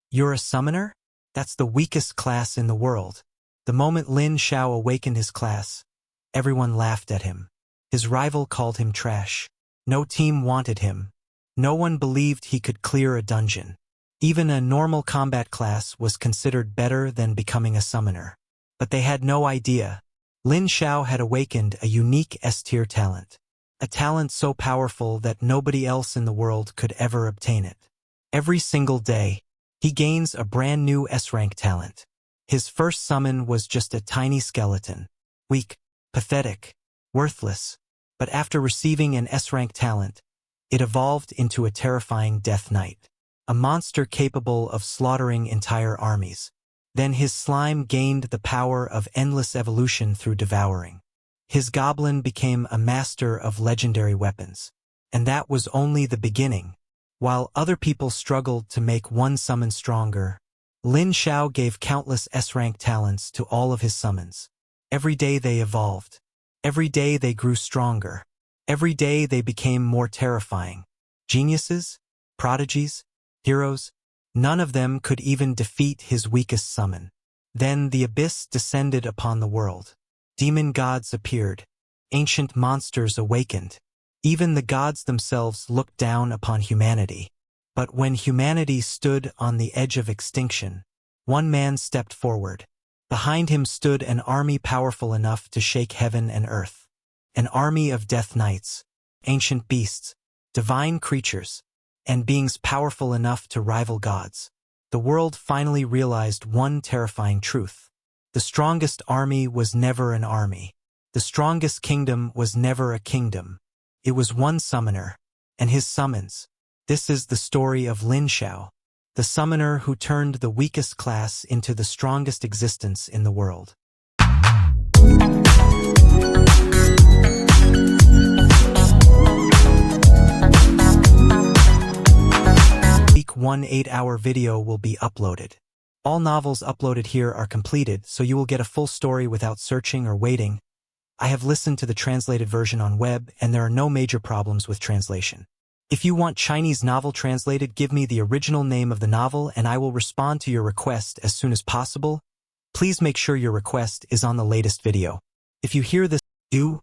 You're a summoner? That's the weakest class in the world. The moment Lin Xiao awakened his class, everyone laughed at him. His rival called him trash. No team wanted him. No one believed he could clear a dungeon. Even a normal combat class was considered better than becoming a summoner. But they had no idea. Lin Xiao had awakened a unique S-tier talent. A talent so powerful that nobody else in the world could ever obtain it. Every single day, he gains a brand new S-rank talent. His first summon was just a tiny skeleton. Weak, pathetic, worthless. But after receiving an S-rank talent, it evolved into a terrifying Death Knight. A monster capable of slaughtering entire armies. Then his slime gained the power of endless evolution through devouring. His goblin became a master of legendary weapons. And that was only the beginning. While other people struggled to make one summon stronger, Lin Xiao gave countless S-rank talents to all of his summons. Every day they evolved. Every day they grew stronger. Every day they became more terrifying. Geniuses? Prodigies? Heroes? None of them could even defeat his weakest summon. Then the abyss descended upon the world. Demon gods appeared. Ancient monsters awakened. Even the gods themselves looked down upon humanity. But when humanity stood on the edge of extinction, one man stepped forward. Behind him stood an army powerful enough to shake heaven and earth. An army of death knights, ancient beasts, divine creatures, and beings powerful enough to rival gods. The world finally realized one terrifying truth. The strongest army was never an army. The strongest kingdom was never a kingdom. It was one summoner, and his summons. This is the story of Lin Xiao, the summoner who turned the weakest class into the strongest existence in the world. Week 1 8-hour video will be uploaded. All novels uploaded here are completed, so you will get a full story without searching or waiting. I have listened to the translated version on web, and there are no major problems with translation. If you want Chinese novel translated, give me the original name of the novel and I will respond to your request as soon as possible. Please make sure your request is on the latest video. If you hear this "u"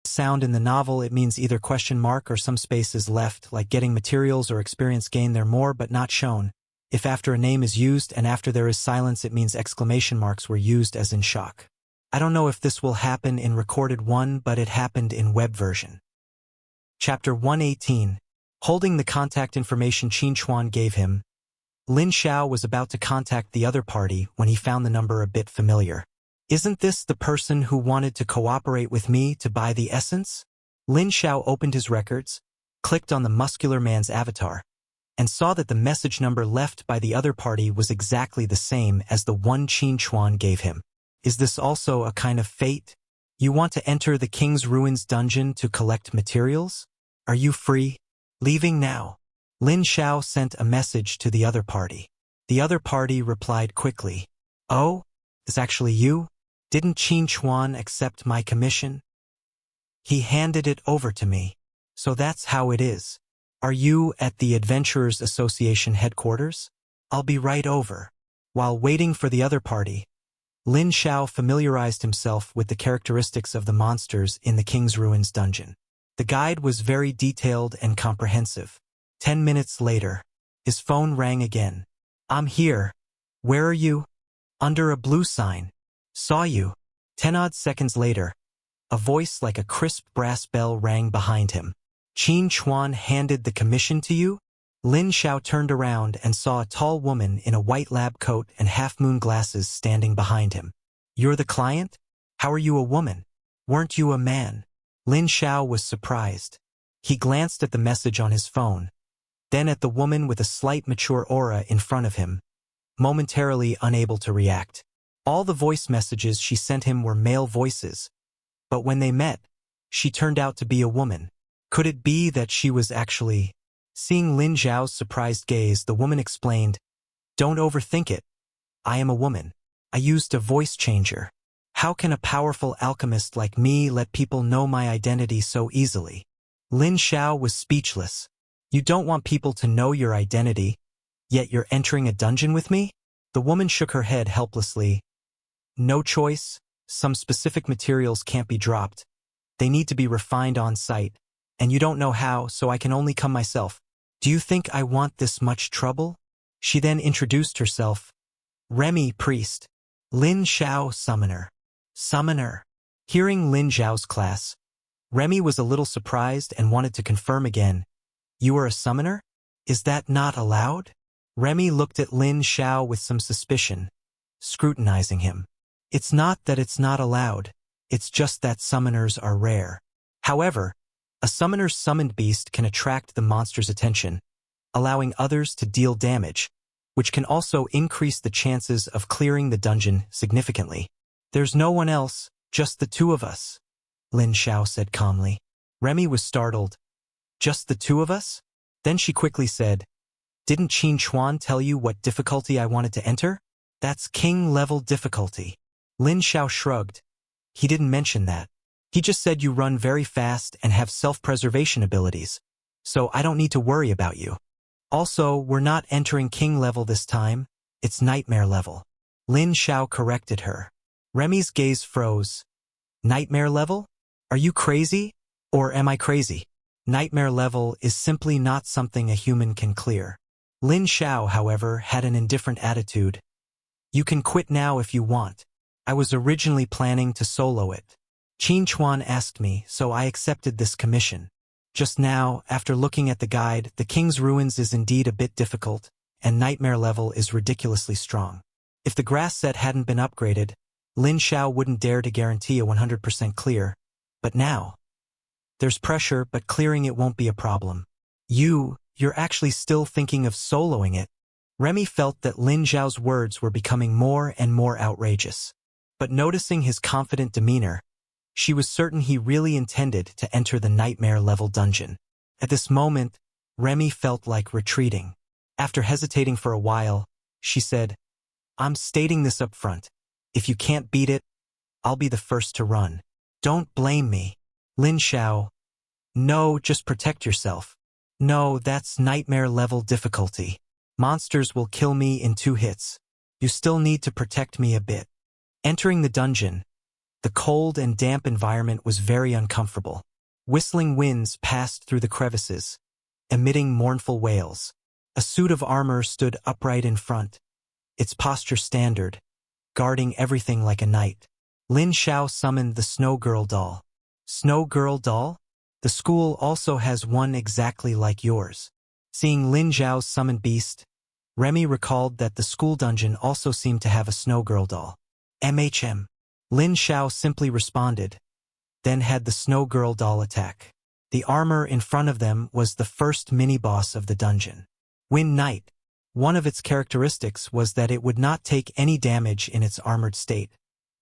sound in the novel, it means either question mark or some space is left, like getting materials or experience gain there more but not shown. If after a name is used and after there is silence, it means exclamation marks were used as in shock. I don't know if this will happen in recorded one, but it happened in web version. Chapter 118. Holding the contact information Qin Chuan gave him, Lin Xiao was about to contact the other party when he found the number a bit familiar. Isn't this the person who wanted to cooperate with me to buy the essence? Lin Xiao opened his records, clicked on the muscular man's avatar, and saw that the message number left by the other party was exactly the same as the one Qin Chuan gave him. Is this also a kind of fate? You want to enter the King's Ruins dungeon to collect materials? Are you free? Leaving now. Lin Xiao sent a message to the other party. The other party replied quickly. Oh, it's actually you? Didn't Qin Chuan accept my commission? He handed it over to me. So that's how it is. Are you at the Adventurers Association headquarters? I'll be right over. While waiting for the other party, Lin Xiao familiarized himself with the characteristics of the monsters in the King's Ruins dungeon. The guide was very detailed and comprehensive. 10 minutes later, his phone rang again. I'm here. Where are you? Under a blue sign. Saw you. 10 odd seconds later, a voice like a crisp brass bell rang behind him. Qin Chuan handed the commission to you? Lin Xiao turned around and saw a tall woman in a white lab coat and half-moon glasses standing behind him. You're the client? How are you a woman? Weren't you a man? Lin Xiao was surprised. He glanced at the message on his phone, then at the woman with a slight mature aura in front of him, momentarily unable to react. All the voice messages she sent him were male voices, but when they met, she turned out to be a woman. Could it be that she was actually... Seeing Lin Xiao's surprised gaze, the woman explained, Don't overthink it. I am a woman. I used a voice changer. How can a powerful alchemist like me let people know my identity so easily? Lin Xiao was speechless. You don't want people to know your identity? Yet you're entering a dungeon with me? The woman shook her head helplessly. No choice. Some specific materials can't be dropped. They need to be refined on site. And you don't know how, so I can only come myself. Do you think I want this much trouble? She then introduced herself. Remy, priest. Lin Xiao, summoner. Summoner. Hearing Lin Xiao's class, Remy was a little surprised and wanted to confirm again. You are a summoner? Is that not allowed? Remy looked at Lin Xiao with some suspicion, scrutinizing him. It's not that it's not allowed, it's just that summoners are rare. However, a summoner's summoned beast can attract the monster's attention, allowing others to deal damage, which can also increase the chances of clearing the dungeon significantly. There's no one else, just the two of us, Lin Xiao said calmly. Remy was startled. Just the two of us? Then she quickly said, Didn't Qin Chuan tell you what difficulty I wanted to enter? That's king-level difficulty. Lin Xiao shrugged. He didn't mention that. He just said you run very fast and have self-preservation abilities, so I don't need to worry about you. Also, we're not entering king level this time, it's nightmare level. Lin Xiao corrected her. Remy's gaze froze. Nightmare level? Are you crazy? Or am I crazy? Nightmare level is simply not something a human can clear. Lin Xiao, however, had an indifferent attitude. You can quit now if you want. I was originally planning to solo it. Qin Chuan asked me, so I accepted this commission. Just now, after looking at the guide, the King's Ruins is indeed a bit difficult, and Nightmare level is ridiculously strong. If the grass set hadn't been upgraded, Lin Xiao wouldn't dare to guarantee a 100% clear. But now, there's pressure, but clearing it won't be a problem. You're actually still thinking of soloing it. Remy felt that Lin Xiao's words were becoming more and more outrageous. But noticing his confident demeanor, she was certain he really intended to enter the nightmare level dungeon. At this moment, Remy felt like retreating. After hesitating for a while, she said, I'm stating this up front. If you can't beat it, I'll be the first to run. Don't blame me. Lin Xiao. No, just protect yourself. No, that's nightmare level difficulty. Monsters will kill me in 2 hits. You still need to protect me a bit. Entering the dungeon, the cold and damp environment was very uncomfortable. Whistling winds passed through the crevices, emitting mournful wails. A suit of armor stood upright in front, its posture standard, guarding everything like a knight. Lin Xiao summoned the Snow Girl doll. Snow Girl doll? The school also has one exactly like yours. Seeing Lin Xiao's summoned beast, Remy recalled that the school dungeon also seemed to have a Snow Girl doll. MHM. Lin Xiao simply responded, then had the Snow Girl doll attack. The armor in front of them was the first mini-boss of the dungeon. Wind Knight. One of its characteristics was that it would not take any damage in its armored state,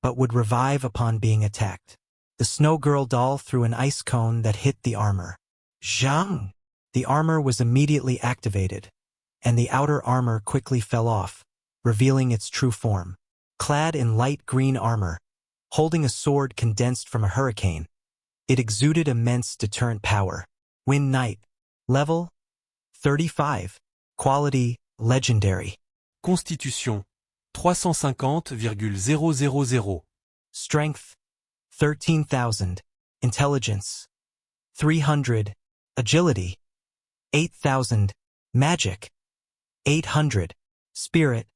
but would revive upon being attacked. The Snow Girl doll threw an ice cone that hit the armor. Zhang! The armor was immediately activated, and the outer armor quickly fell off, revealing its true form. Clad in light green armor, holding a sword condensed from a hurricane, it exuded immense deterrent power. Wind Knight. Level 35. Quality Legendary. Constitution 350,000. Strength 13,000. Intelligence 300. Agility 8,000. Magic 800. Spirit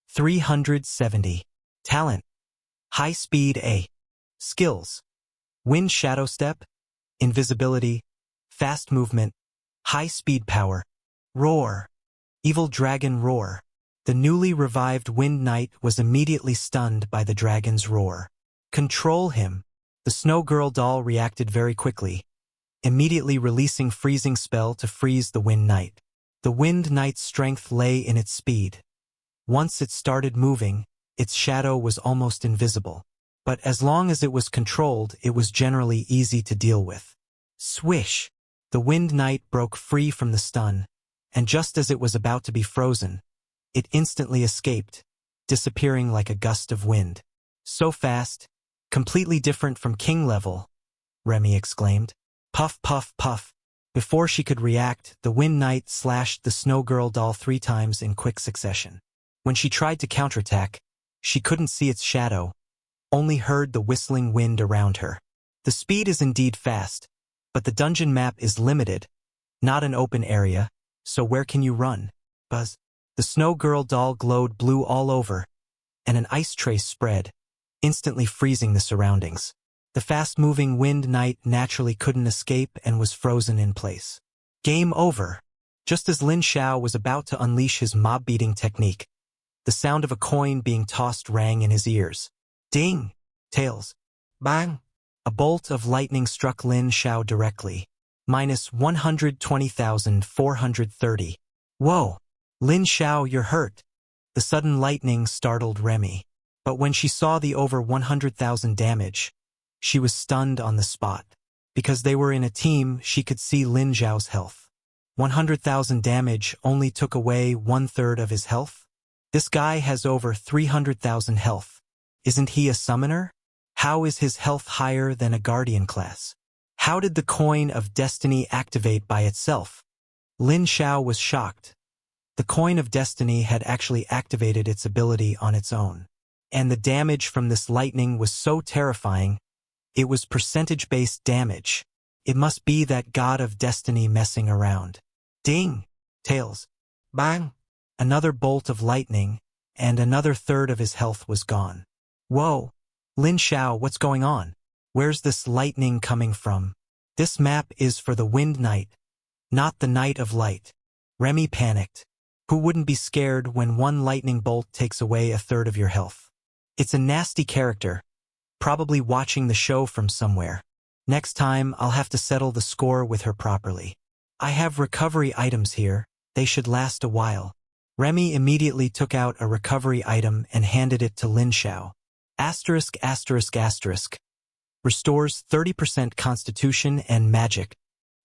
370. Talent High Speed A. Skills Wind Shadow Step, Invisibility, Fast Movement, High Speed Power. Roar Evil Dragon Roar. The newly revived Wind Knight was immediately stunned by the dragon's roar. Control him. The Snow Girl doll reacted very quickly, immediately releasing freezing spell to freeze the Wind Knight. The Wind Knight's strength lay in its speed. Once it started moving, its shadow was almost invisible. But as long as it was controlled, it was generally easy to deal with. Swish! The Wind Knight broke free from the stun, and just as it was about to be frozen, it instantly escaped, disappearing like a gust of wind. So fast, completely different from king level, Remy exclaimed. Puff, puff, puff. Before she could react, the Wind Knight slashed the Snow Girl doll 3 times in quick succession. When she tried to counterattack, she couldn't see its shadow, only heard the whistling wind around her. The speed is indeed fast, but the dungeon map is limited, not an open area, so where can you run? Buzz. The Snow Girl doll glowed blue all over, and an ice trace spread, instantly freezing the surroundings. The fast-moving Wind Knight naturally couldn't escape and was frozen in place. Game over. Just as Lin Xiao was about to unleash his mob-beating technique, the sound of a coin being tossed rang in his ears. Ding! Tails. Bang! A bolt of lightning struck Lin Xiao directly. Minus 120,430. Whoa! Lin Xiao, you're hurt. The sudden lightning startled Remy. But when she saw the over 100,000 damage, she was stunned on the spot. Because they were in a team, she could see Lin Xiao's health. 100,000 damage only took away 1/3 of his health? This guy has over 300,000 health. Isn't he a summoner? How is his health higher than a guardian class? How did the coin of destiny activate by itself? Lin Xiao was shocked. The coin of destiny had actually activated its ability on its own. And the damage from this lightning was so terrifying, it was percentage-based damage. It must be that god of destiny messing around. Ding! Tails. Bang! Another bolt of lightning, and another third of his health was gone. Whoa! Lin Xiao, what's going on? Where's this lightning coming from? This map is for the Wind Knight, not the Knight of Light. Remy panicked. Who wouldn't be scared when one lightning bolt takes away 1/3 of your health? It's a nasty character, probably watching the show from somewhere. Next time, I'll have to settle the score with her properly. I have recovery items here, they should last a while. Remy immediately took out a recovery item and handed it to Lin Xiao. Asterisk asterisk asterisk. Restores 30% constitution and magic.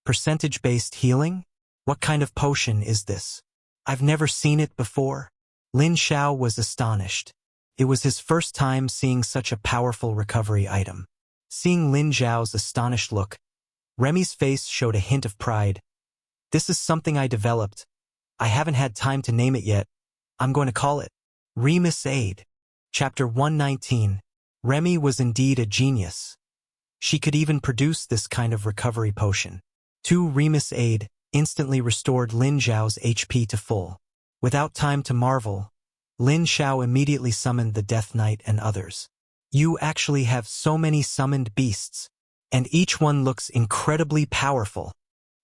Percentage-based healing? What kind of potion is this? I've never seen it before. Lin Xiao was astonished. It was his first time seeing such a powerful recovery item. Seeing Lin Xiao's astonished look, Remy's face showed a hint of pride. This is something I developed. I haven't had time to name it yet. I'm going to call it Remus Aid. Chapter 119. Remy was indeed a genius. She could even produce this kind of recovery potion. 2 Remus Aid instantly restored Lin Xiao's HP to full. Without time to marvel, Lin Xiao immediately summoned the Death Knight and others. You actually have so many summoned beasts, and each one looks incredibly powerful.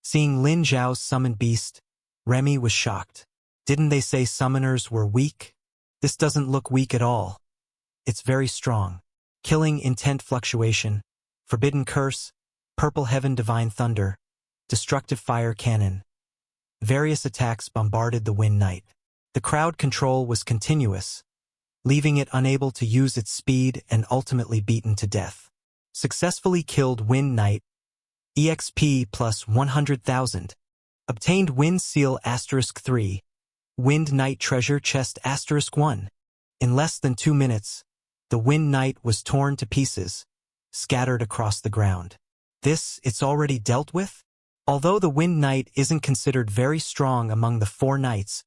Seeing Lin Xiao's summoned beast, Remy was shocked. Didn't they say summoners were weak? This doesn't look weak at all. It's very strong. Killing Intent Fluctuation, Forbidden Curse, Purple Heaven Divine Thunder, Destructive Fire Cannon. Various attacks bombarded the Wind Knight. The crowd control was continuous, leaving it unable to use its speed and ultimately beaten to death. Successfully killed Wind Knight. EXP plus 100,000. Obtained Wind Seal *3. Wind Knight Treasure Chest *1. In less than 2 minutes, the Wind Knight was torn to pieces, scattered across the ground. This, it's already dealt with? Although the Wind Knight isn't considered very strong among the 4 knights,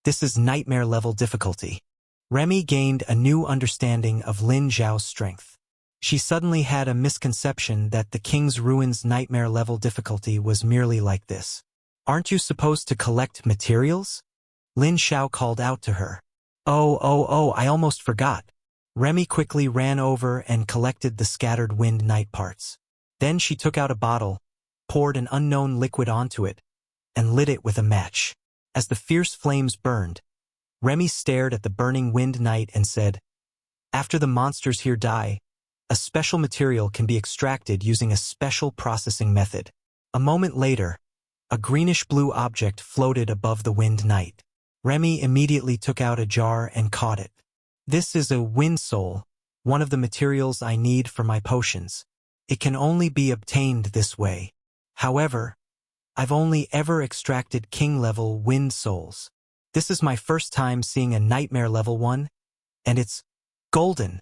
this is nightmare-level difficulty. Remy gained a new understanding of Lin Xiao's strength. She suddenly had a misconception that the King's Ruins nightmare-level difficulty was merely like this. Aren't you supposed to collect materials? Lin Xiao called out to her. Oh, I almost forgot. Remy quickly ran over and collected the scattered Wind Knight parts. Then she took out a bottle, poured an unknown liquid onto it, and lit it with a match. As the fierce flames burned, Remy stared at the burning Wind Knight and said, "After the monsters here die, a special material can be extracted using a special processing method." A moment later, a greenish-blue object floated above the Wind Knight. Remy immediately took out a jar and caught it. This is a Wind Soul, one of the materials I need for my potions. It can only be obtained this way. However, I've only ever extracted King-level Wind Souls. This is my first time seeing a Nightmare level one, and it's golden.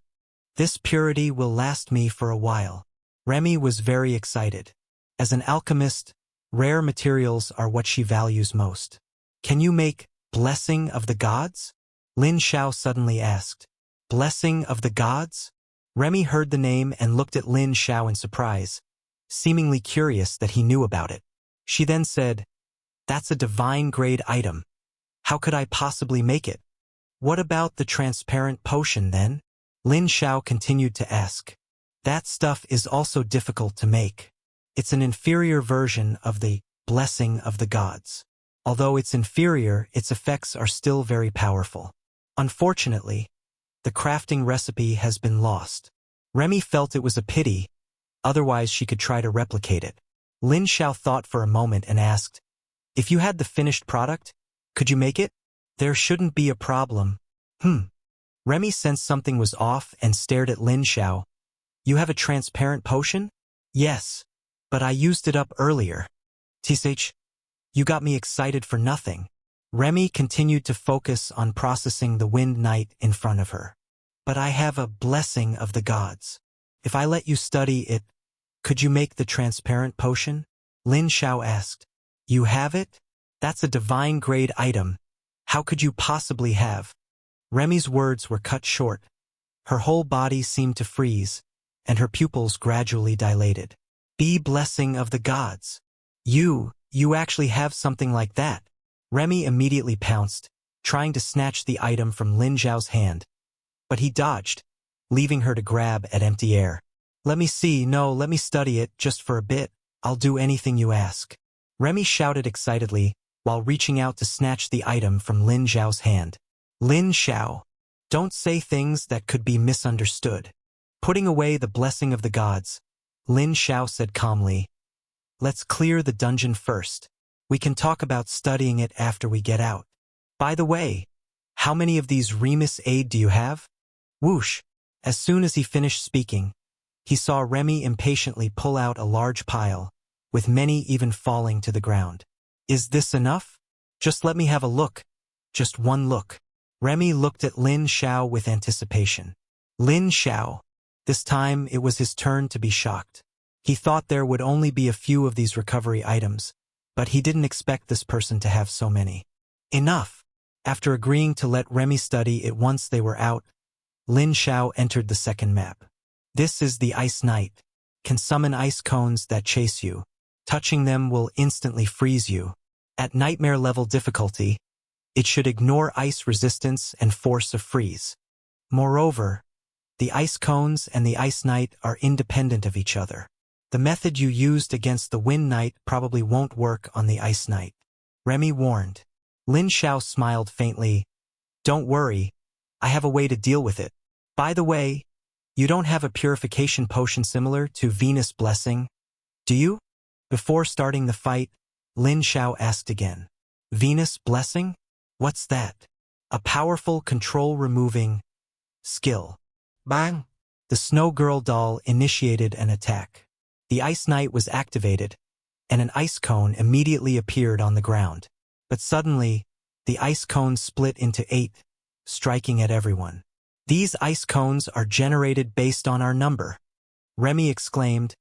This purity will last me for a while. Remy was very excited. As an alchemist, Rare materials are what she values most. Can you make Blessing of the Gods? Lin Xiao suddenly asked. Blessing of the Gods? Remy heard the name and looked at Lin Xiao in surprise, seemingly curious that he knew about it. She then said, That's a divine-grade item. How could I possibly make it? What about the transparent potion, then? Lin Xiao continued to ask. That stuff is also difficult to make. It's an inferior version of the Blessing of the Gods. Although it's inferior, its effects are still very powerful. Unfortunately, the crafting recipe has been lost. Remy felt it was a pity, otherwise she could try to replicate it. Lin Xiao thought for a moment and asked, If you had the finished product, could you make it? There shouldn't be a problem. Remy sensed something was off and stared at Lin Xiao. You have a transparent potion? Yes, but I used it up earlier. Tsh, you got me excited for nothing. Remy continued to focus on processing the wind knight in front of her. But I have a blessing of the gods. If I let you study it, could you make the transparent potion? Lin Xiao asked. You have it? That's a divine-grade item. How could you possibly have? Remy's words were cut short. Her whole body seemed to freeze, and her pupils gradually dilated. Be blessing of the gods. You actually have something like that. Remy immediately pounced, trying to snatch the item from Lin Xiao's hand. But he dodged, leaving her to grab at empty air. Let me see, no, let me study it just for a bit. I'll do anything you ask. Remy shouted excitedly, while reaching out to snatch the item from Lin Xiao's hand. Lin Xiao, don't say things that could be misunderstood. Putting away the blessing of the gods, Lin Xiao said calmly, Let's clear the dungeon first. We can talk about studying it after we get out. By the way, how many of these Remus aid do you have? Whoosh! As soon as he finished speaking, he saw Remy impatiently pull out a large pile, with many even falling to the ground. Is this enough? Just let me have a look. Just one look. Remy looked at Lin Xiao with anticipation. Lin Xiao. This time it was his turn to be shocked. He thought there would only be a few of these recovery items, but he didn't expect this person to have so many. Enough! After agreeing to let Remy study it once they were out, Lin Xiao entered the second map. This is the Ice Knight. Can summon ice cones that chase you. Touching them will instantly freeze you. At nightmare level difficulty, it should ignore ice resistance and force of freeze. Moreover, the ice cones and the Ice Knight are independent of each other. The method you used against the Wind Knight probably won't work on the Ice Knight. Remy warned. Lin Xiao smiled faintly. Don't worry, I have a way to deal with it. By the way, you don't have a purification potion similar to Venus Blessing, do you? Before starting the fight, Lin Xiao asked again. Venus Blessing? What's that? A powerful control-removing skill. Bang! The Snow Girl doll initiated an attack. The Ice Knight was activated, and an ice cone immediately appeared on the ground. But suddenly, the ice cone split into 8, striking at everyone. These ice cones are generated based on our number, Remy exclaimed,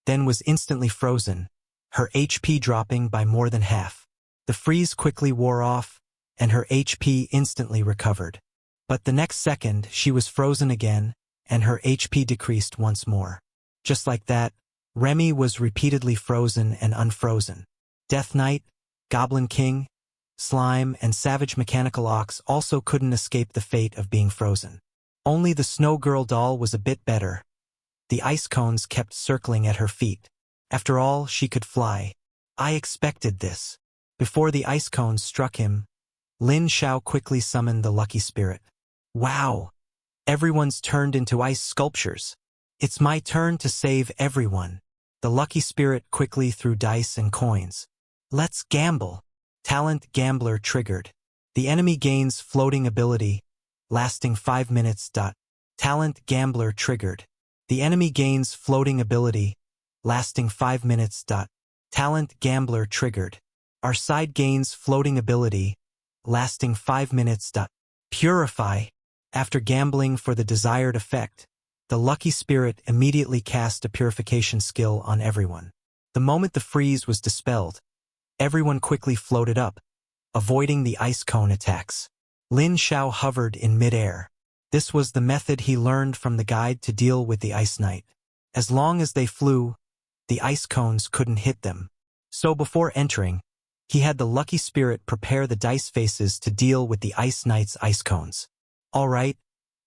then was instantly frozen, her HP dropping by more than half. The freeze quickly wore off, and her HP instantly recovered. But the next second, she was frozen again, and her HP decreased once more. Just like that, Remy was repeatedly frozen and unfrozen. Death Knight, Goblin King, Slime, and Savage Mechanical Ox also couldn't escape the fate of being frozen. Only the Snow Girl doll was a bit better. The ice cones kept circling at her feet. After all, she could fly. I expected this. Before the ice cones struck him, Lin Xiao quickly summoned the Lucky Spirit. Wow! Everyone's turned into ice sculptures. It's my turn to save everyone. The Lucky Spirit quickly threw dice and coins. Let's gamble. Talent Gambler triggered. The enemy gains floating ability, lasting 5 minutes. Talent Gambler triggered. The enemy gains floating ability, lasting 5 minutes. Talent Gambler triggered. Our side gains floating ability, lasting 5 minutes. Purify. After gambling for the desired effect, the Lucky Spirit immediately cast a purification skill on everyone. The moment the freeze was dispelled, everyone quickly floated up, avoiding the ice cone attacks. Lin Xiao hovered in midair. This was the method he learned from the guide to deal with the Ice Knight. As long as they flew, the ice cones couldn't hit them. So before entering, he had the lucky spirit prepare the dice faces to deal with the Ice Knight's ice cones. All right,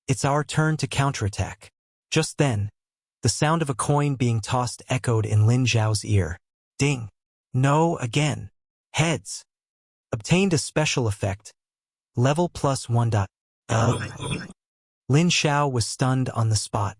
it's our turn to counterattack. Just then, the sound of a coin being tossed echoed in Lin Xiao's ear. Ding! No, again. Heads. Obtained a special effect. Level +1. Lin Xiao was stunned on the spot.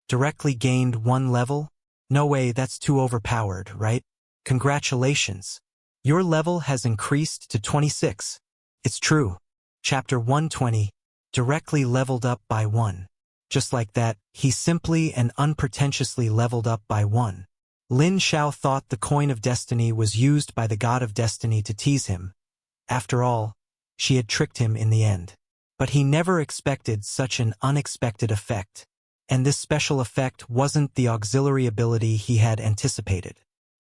Directly gained 1 level? No way, that's too overpowered, right? Congratulations. Your level has increased to 26. It's true. Chapter 120. Directly leveled up by 1. Just like that, he simply and unpretentiously leveled up by 1. Lin Xiao thought the coin of destiny was used by the god of destiny to tease him. After all, she had tricked him in the end. But he never expected such an unexpected effect. And this special effect wasn't the auxiliary ability he had anticipated.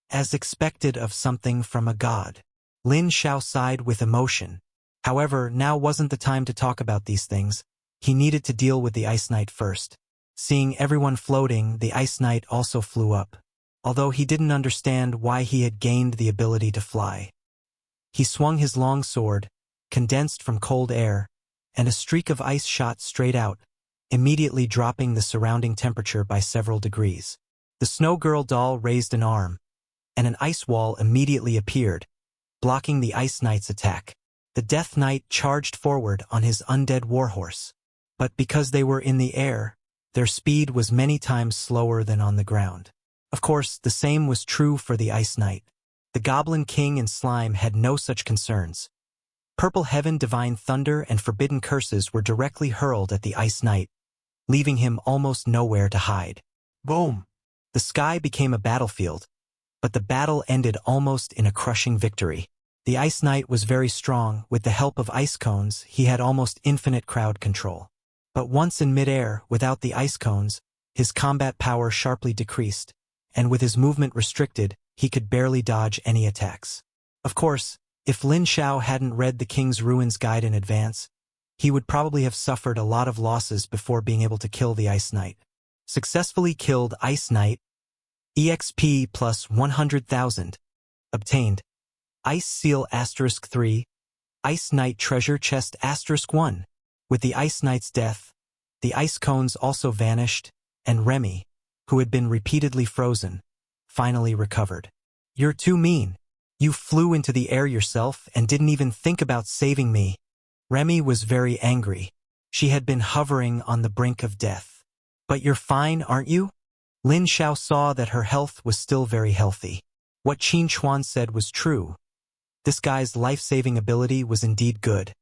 As expected of something from a god. Lin Xiao sighed with emotion. However, now wasn't the time to talk about these things. He needed to deal with the Ice Knight first. Seeing everyone floating, the Ice Knight also flew up. Although he didn't understand why he had gained the ability to fly. He swung his long sword, condensed from cold air, and a streak of ice shot straight out, immediately dropping the surrounding temperature by several degrees. The Snow Girl doll raised an arm, and an ice wall immediately appeared, blocking the Ice Knight's attack. The Death Knight charged forward on his undead warhorse. But because they were in the air, their speed was many times slower than on the ground. Of course, the same was true for the Ice Knight. The Goblin King and Slime had no such concerns. Purple Heaven, Divine Thunder, and Forbidden Curses were directly hurled at the Ice Knight, leaving him almost nowhere to hide. Boom! The sky became a battlefield, but the battle ended almost in a crushing victory. The Ice Knight was very strong. With the help of ice cones, he had almost infinite crowd control. But once in midair, without the ice cones, his combat power sharply decreased, and with his movement restricted, he could barely dodge any attacks. Of course, if Lin Xiao hadn't read the King's Ruins guide in advance, he would probably have suffered a lot of losses before being able to kill the Ice Knight. Successfully killed Ice Knight. EXP plus 100,000. Obtained. Ice Seal *3. Ice Knight Treasure Chest *1. With the Ice Knight's death, the ice cones also vanished, and Remy, who had been repeatedly frozen, finally recovered. You're too mean. You flew into the air yourself and didn't even think about saving me. Remy was very angry. She had been hovering on the brink of death. But you're fine, aren't you? Lin Xiao saw that her health was still very healthy. What Qin Chuan said was true. This guy's life-saving ability was indeed good.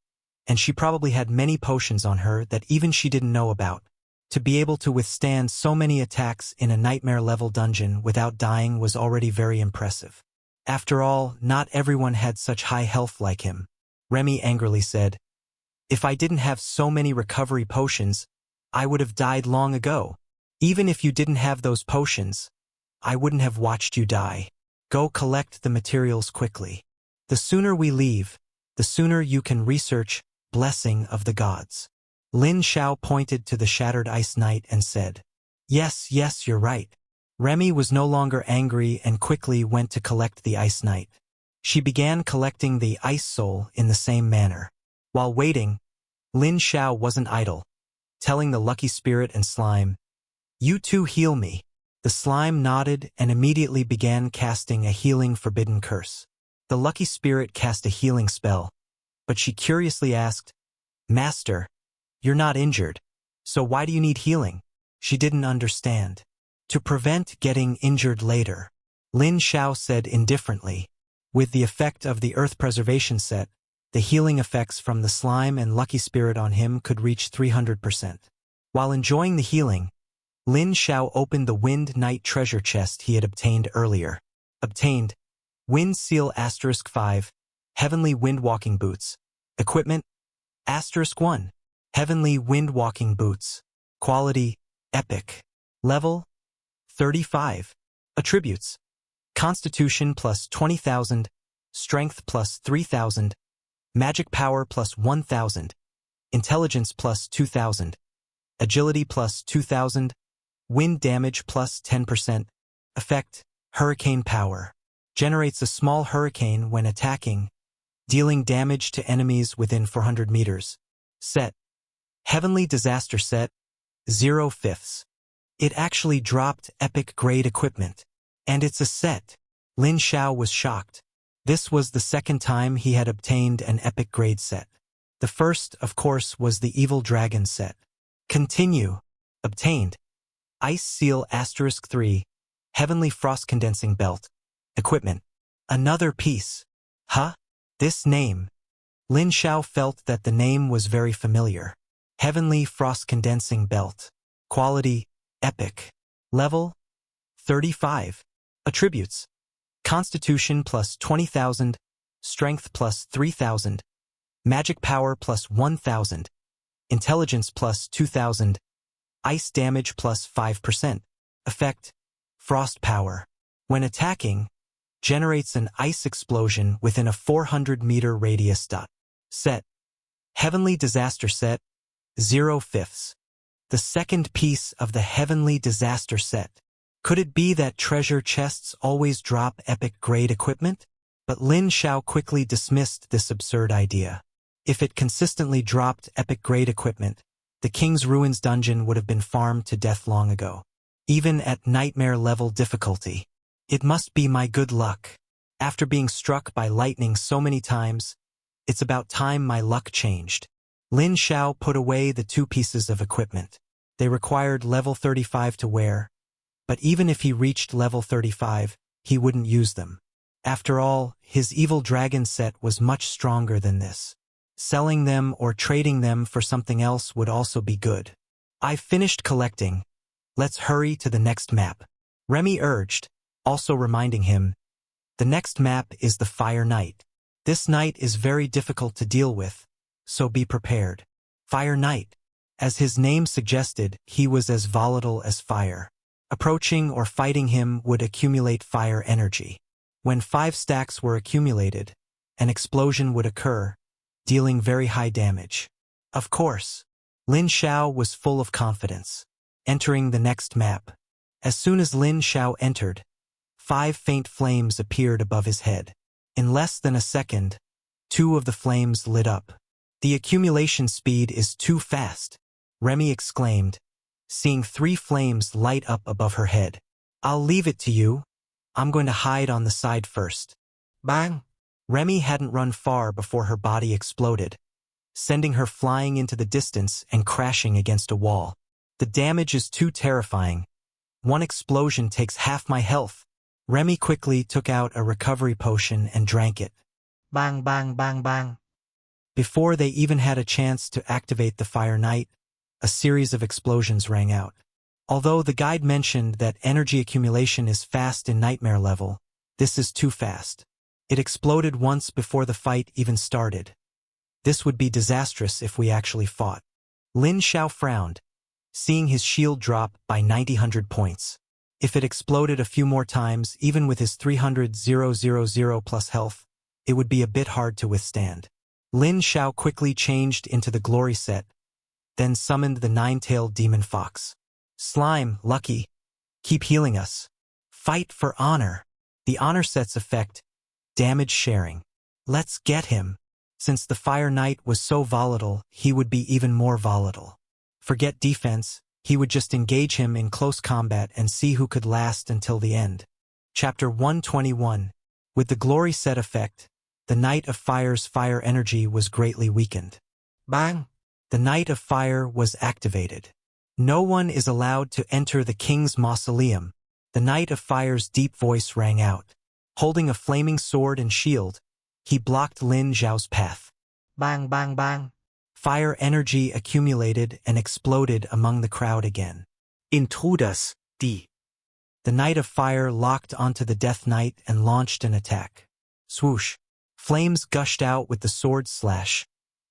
And she probably had many potions on her that even she didn't know about. To be able to withstand so many attacks in a nightmare-level dungeon without dying was already very impressive. After all, not everyone had such high health like him. Remy angrily said, "If I didn't have so many recovery potions, I would have died long ago. Even if you didn't have those potions, I wouldn't have watched you die. Go collect the materials quickly. The sooner we leave, the sooner you can research Blessing of the Gods." Lin Xiao pointed to the shattered Ice Knight and said, Yes, you're right." Remy was no longer angry and quickly went to collect the Ice Knight. She began collecting the Ice Soul in the same manner. While waiting, Lin Xiao wasn't idle, telling the lucky spirit and slime, "You two heal me." The slime nodded and immediately began casting a healing forbidden curse. The lucky spirit cast a healing spell, but she curiously asked, "Master, you're not injured, so why do you need healing?" She didn't understand. "To prevent getting injured later," Lin Xiao said indifferently. With the effect of the Earth Preservation set, the healing effects from the slime and lucky spirit on him could reach 300%. While enjoying the healing, Lin Xiao opened the Wind Knight treasure chest he had obtained earlier. Obtained. Wind Seal *5. Heavenly Windwalking Boots. Equipment *1. Heavenly Windwalking Boots. Quality Epic. Level 35. Attributes Constitution plus 20,000, Strength plus 3,000, Magic Power plus 1,000, Intelligence plus 2,000, Agility plus 2,000, Wind Damage plus 10%. Effect, Hurricane Power. Generates a small hurricane when attacking, dealing damage to enemies within 400 meters. Set, Heavenly Disaster Set, 0/5. It actually dropped epic grade equipment. And it's a set. Lin Xiao was shocked. This was the second time he had obtained an epic grade set. The first, of course, was the Evil Dragon set. Continue. Obtained. Ice Seal *3, Heavenly Frost Condensing Belt. Equipment. Another piece. Huh? This name. Lin Xiao felt that the name was very familiar. Heavenly Frost Condensing Belt. Quality, Epic. Level, 35. Attributes. Constitution plus 20,000, Strength plus 3,000, Magic Power plus 1,000, Intelligence plus 2,000, Ice Damage plus 5%. Effect, Frost Power. When attacking, generates an ice explosion within a 400-meter radius. Set, Heavenly Disaster Set, 0/5. The second piece of the Heavenly Disaster Set. Could it be that treasure chests always drop epic grade equipment? But Lin Xiao quickly dismissed this absurd idea. If it consistently dropped epic grade equipment, the King's Ruins dungeon would have been farmed to death long ago. Even at nightmare level difficulty. It must be my good luck. After being struck by lightning so many times, it's about time my luck changed. Lin Xiao put away the two pieces of equipment. They required level 35 to wear, but even if he reached level 35, he wouldn't use them. After all, his Evil Dragon set was much stronger than this. Selling them or trading them for something else would also be good. I've finished collecting. Let's hurry to the next map. Remy urged, also reminding him, the next map is the Fire Knight. This knight is very difficult to deal with, so be prepared. Fire Knight. As his name suggested, he was as volatile as fire. Approaching or fighting him would accumulate fire energy. When 5 stacks were accumulated, an explosion would occur, dealing very high damage. Of course, Lin Xiao was full of confidence. Entering the next map. As soon as Lin Xiao entered, 5 faint flames appeared above his head. In less than a second, 2 of the flames lit up. The accumulation speed is too fast, Remy exclaimed, seeing 3 flames light up above her head. I'll leave it to you. I'm going to hide on the side first. Bang! Remy hadn't run far before her body exploded, sending her flying into the distance and crashing against a wall. The damage is too terrifying. One explosion takes half my health. Remy quickly took out a recovery potion and drank it. Bang, bang, bang, bang. Before they even had a chance to activate the Fire Knight, a series of explosions rang out. Although the guide mentioned that energy accumulation is fast in nightmare level, this is too fast. It exploded once before the fight even started. This would be disastrous if we actually fought. Lin Xiao frowned, seeing his shield drop by 90 points. If it exploded a few more times, even with his 300,000 plus health, it would be a bit hard to withstand. Lin Xiao quickly changed into the glory set, then summoned the 9-tailed demon fox. Slime, Lucky, keep healing us. Fight for honor. The honor set's effect, damage sharing. Let's get him. Since the Fire Knight was so volatile, he would be even more volatile. Forget defense, he would just engage him in close combat and see who could last until the end. Chapter 121. With the glory set effect, the Knight of Fire's fire energy was greatly weakened. Bang! The Knight of Fire was activated. No one is allowed to enter the King's Mausoleum. The Knight of Fire's deep voice rang out. Holding a flaming sword and shield, he blocked Lin Xiao's path. Bang, bang, bang. Fire energy accumulated and exploded among the crowd again. Intruders, D. The Knight of Fire locked onto the Death Knight and launched an attack. Swoosh. Flames gushed out with the sword slash,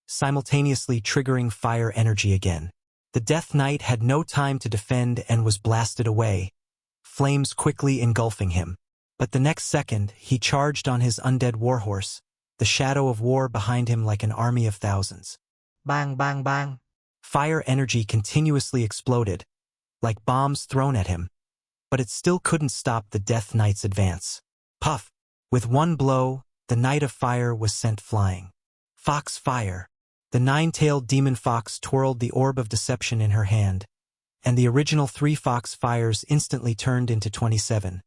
simultaneously triggering fire energy again. The Death Knight had no time to defend and was blasted away, flames quickly engulfing him. But the next second, he charged on his undead warhorse, the shadow of war behind him like an army of thousands. Bang, bang, bang. Fire energy continuously exploded, like bombs thrown at him. But it still couldn't stop the Death Knight's advance. Puff! With one blow, the Knight of Fire was sent flying. Fox fire! The nine-tailed demon fox twirled the orb of deception in her hand, and the original 3 fox fires instantly turned into 27,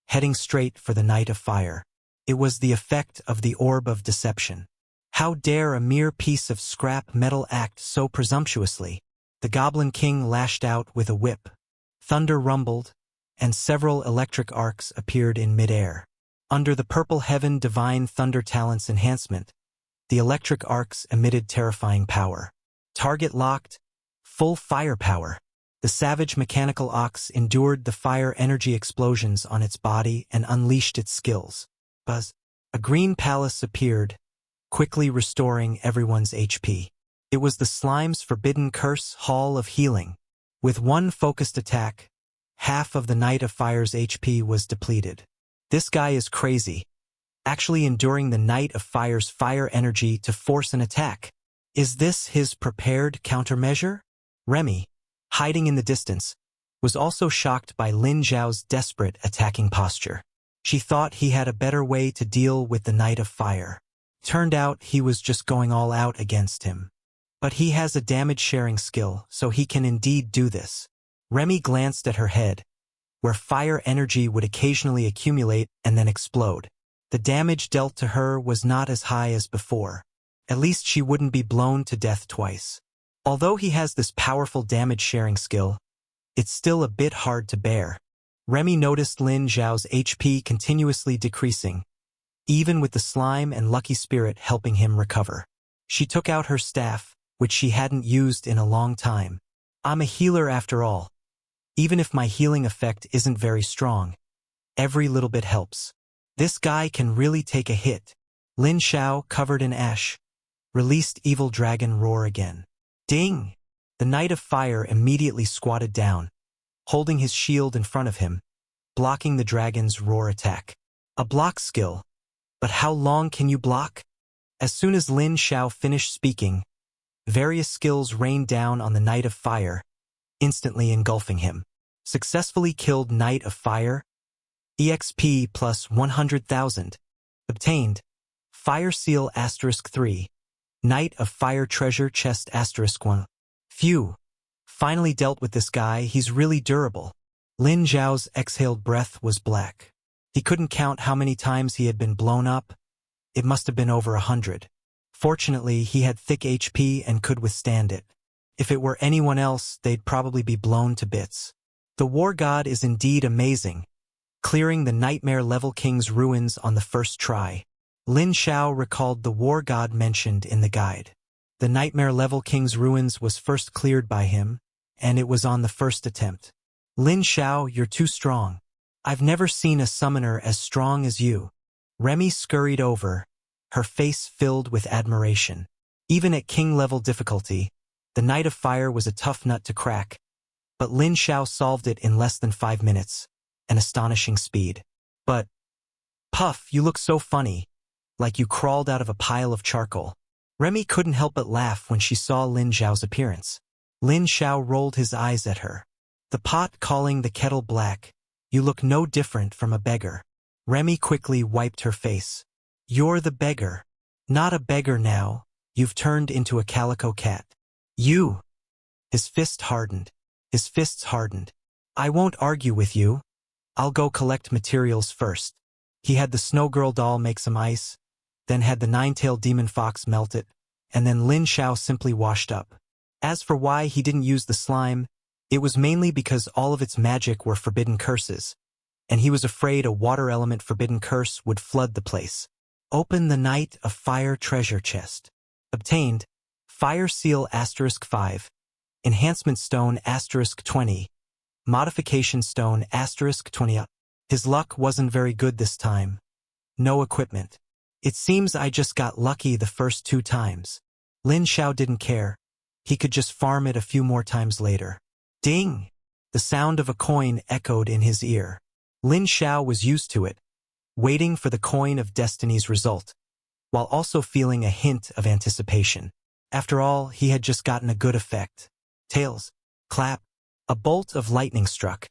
heading straight for the Knight of Fire. It was the effect of the orb of deception. How dare a mere piece of scrap metal act so presumptuously? The Goblin King lashed out with a whip. Thunder rumbled, and several electric arcs appeared in midair. Under the purple heaven divine thunder talent's enhancement, the electric arcs emitted terrifying power. Target locked, full firepower. The savage mechanical ox endured the fire energy explosions on its body and unleashed its skills. Buzz. A green palace appeared, quickly restoring everyone's HP. It was the slime's forbidden curse hall of healing. With one focused attack, half of the Knight of Fire's HP was depleted. This guy is crazy, actually enduring the Knight of Fire's fire energy to force an attack. Is this his prepared countermeasure? Remy, hiding in the distance, was also shocked by Lin Xiao's desperate attacking posture. She thought he had a better way to deal with the Knight of Fire. Turned out he was just going all out against him. But he has a damage-sharing skill, so he can indeed do this. Remy glanced at her head, where fire energy would occasionally accumulate and then explode. The damage dealt to her was not as high as before. At least she wouldn't be blown to death twice. Although he has this powerful damage-sharing skill, it's still a bit hard to bear. Remy noticed Lin Xiao's HP continuously decreasing, even with the slime and lucky spirit helping him recover. She took out her staff, which she hadn't used in a long time. I'm a healer after all. Even if my healing effect isn't very strong, every little bit helps. This guy can really take a hit. Lin Xiao, covered in ash, released Evil Dragon Roar again. Ding! The Knight of Fire immediately squatted down, holding his shield in front of him, blocking the dragon's roar attack. A block skill. But how long can you block? As soon as Lin Xiao finished speaking, various skills rained down on the Knight of Fire, instantly engulfing him. Successfully killed Knight of Fire. EXP plus 100,000. Obtained. Fire Seal *3. Knight of Fire Treasure Chest *1. Phew. Finally dealt with this guy, he's really durable. Lin Xiao's exhaled breath was black. He couldn't count how many times he had been blown up. It must have been over 100. Fortunately, he had thick HP and could withstand it. If it were anyone else, they'd probably be blown to bits. The War God is indeed amazing, clearing the Nightmare Level King's ruins on the first try. Lin Xiao recalled the War God mentioned in the guide. The Nightmare Level King's ruins was first cleared by him, and it was on the first attempt. Lin Xiao, you're too strong. I've never seen a summoner as strong as you. Remy scurried over, her face filled with admiration. Even at king-level difficulty, the Knight of Fire was a tough nut to crack, but Lin Xiao solved it in less than 5 minutes, an astonishing speed. But, Puff, you look so funny, like you crawled out of a pile of charcoal. Remy couldn't help but laugh when she saw Lin Xiao's appearance. Lin Xiao rolled his eyes at her. The pot calling the kettle black. You look no different from a beggar. Remy quickly wiped her face. You're the beggar. Not a beggar now. You've turned into a calico cat. You. His fist hardened. His fists hardened. I won't argue with you. I'll go collect materials first. He had the Snow Girl doll make some ice, then had the nine-tailed demon fox melt it, and then Lin Xiao simply washed up. As for why he didn't use the slime, it was mainly because all of its magic were forbidden curses, and he was afraid a water element forbidden curse would flood the place. Open the Knight of Fire treasure chest. Obtained. Fire Seal *5. Enhancement Stone *20. Modification Stone *20. His luck wasn't very good this time. No equipment. It seems I just got lucky the first 2 times. Lin Xiao didn't care. He could just farm it a few more times later. Ding! The sound of a coin echoed in his ear. Lin Xiao was used to it, waiting for the coin of destiny's result, while also feeling a hint of anticipation. After all, he had just gotten a good effect. Tails, clap, a bolt of lightning struck,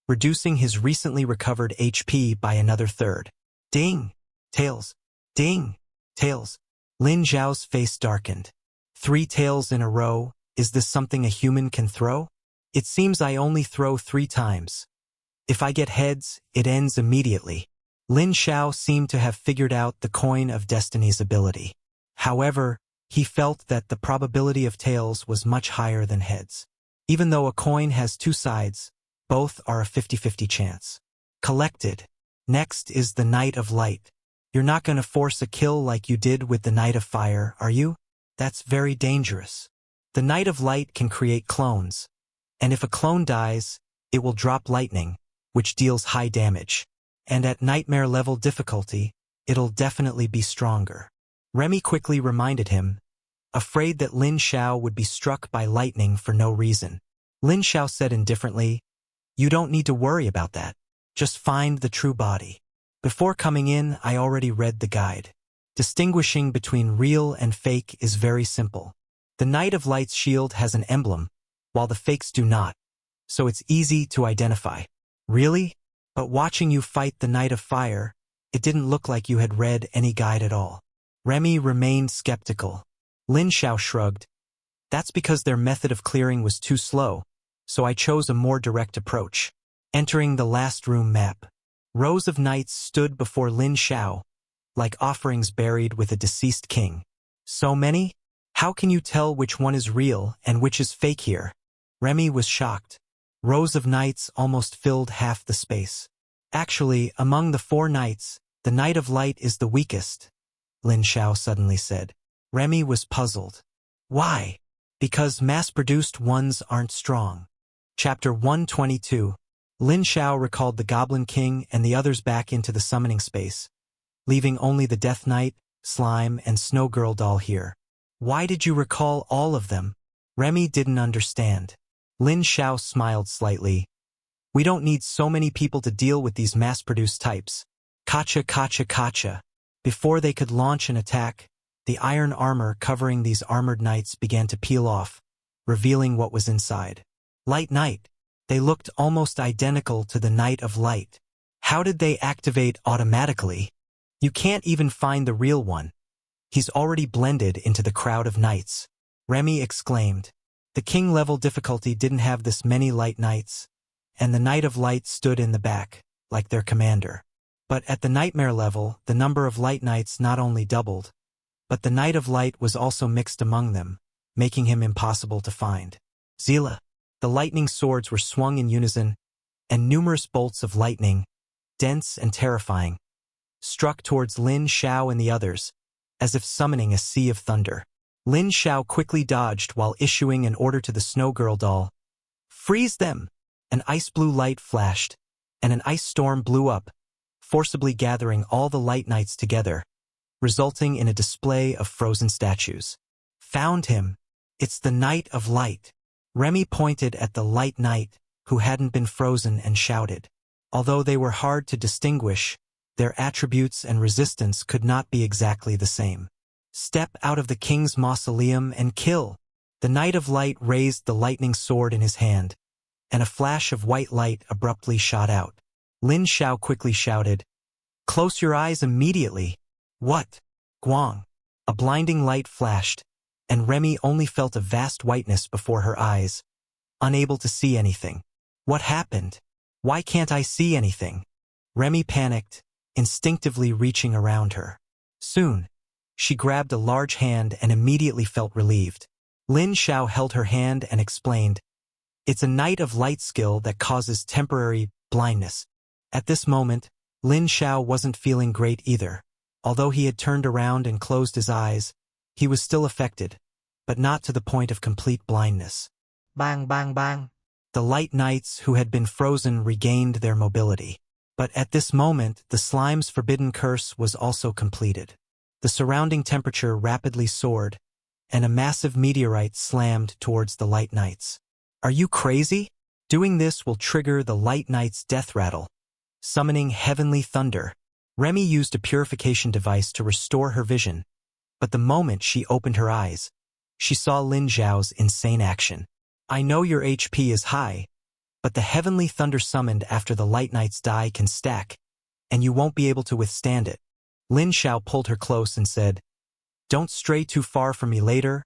reducing his recently recovered HP by another third. Ding! Tails! Ding! Tails! Lin Xiao's face darkened. 3 tails in a row, is this something a human can throw? It seems I only throw 3 times. If I get heads, it ends immediately. Lin Xiao seemed to have figured out the coin of destiny's ability. However, he felt that the probability of tails was much higher than heads. Even though a coin has 2 sides, both are a 50-50 chance. Collected. Next is the Knight of Light. You're not gonna force a kill like you did with the Knight of Fire, are you? That's very dangerous. The Knight of Light can create clones, and if a clone dies, it will drop lightning, which deals high damage. And at nightmare level difficulty, it'll definitely be stronger. Remy quickly reminded him, afraid that Lin Xiao would be struck by lightning for no reason. Lin Xiao said indifferently, "You don't need to worry about that. Just find the true body." Before coming in, I already read the guide. Distinguishing between real and fake is very simple. The Knight of Light's shield has an emblem, while the fakes do not, so it's easy to identify. Really? But watching you fight the Knight of Fire, it didn't look like you had read any guide at all. Remy remained skeptical. Lin Xiao shrugged. That's because their method of clearing was too slow, so I chose a more direct approach. Entering the last room map, rows of knights stood before Lin Xiao, like offerings buried with a deceased king. So many? How can you tell which one is real and which is fake here? Remy was shocked. Rows of knights almost filled half the space. Actually, among the 4 knights, the Knight of Light is the weakest, Lin Xiao suddenly said. Remy was puzzled. Why? Because mass-produced ones aren't strong. Chapter 122. Lin Xiao recalled the Goblin King and the others back into the summoning space, leaving only the Death Knight, Slime, and Snow Girl doll here. Why did you recall all of them? Remy didn't understand. Lin Xiao smiled slightly. We don't need so many people to deal with these mass-produced types. Kacha, kacha, kacha. Before they could launch an attack, the iron armor covering these armored knights began to peel off, revealing what was inside. Light Knight. They looked almost identical to the Knight of Light. How did they activate automatically? You can't even find the real one. He's already blended into the crowd of knights. Remy exclaimed. The king-level difficulty didn't have this many light knights, and the Knight of Light stood in the back, like their commander. But at the nightmare level, the number of light knights not only doubled, but the Knight of Light was also mixed among them, making him impossible to find. Zila. The lightning swords were swung in unison, and numerous bolts of lightning, dense and terrifying, struck towards Lin Xiao and the others, as if summoning a sea of thunder. Lin Xiao quickly dodged while issuing an order to the Snow Girl doll. Freeze them! An ice blue light flashed, and an ice storm blew up, forcibly gathering all the light knights together, resulting in a display of frozen statues. Found him! It's the Knight of Light! Remy pointed at the Light Knight, who hadn't been frozen, and shouted. Although they were hard to distinguish, their attributes and resistance could not be exactly the same. Step out of the king's mausoleum and kill! The Knight of Light raised the lightning sword in his hand, and a flash of white light abruptly shot out. Lin Xiao quickly shouted, Close your eyes immediately! What? Guang! A blinding light flashed, and Remy only felt a vast whiteness before her eyes, unable to see anything. What happened? Why can't I see anything? Remy panicked, instinctively reaching around her. Soon, she grabbed a large hand and immediately felt relieved. Lin Xiao held her hand and explained, It's a Knight of Light skill that causes temporary blindness. At this moment, Lin Xiao wasn't feeling great either. Although he had turned around and closed his eyes, he was still affected, but not to the point of complete blindness. Bang, bang, bang. The light knights who had been frozen regained their mobility. But at this moment, the slime's forbidden curse was also completed. The surrounding temperature rapidly soared, and a massive meteorite slammed towards the light knights. Are you crazy? Doing this will trigger the light knight's death rattle, summoning heavenly thunder. Remy used a purification device to restore her vision, but the moment she opened her eyes, she saw Lin Xiao's insane action. I know your HP is high, but the heavenly thunder summoned after the Light Knight's die can stack, and you won't be able to withstand it. Lin Xiao pulled her close and said, Don't stray too far from me later,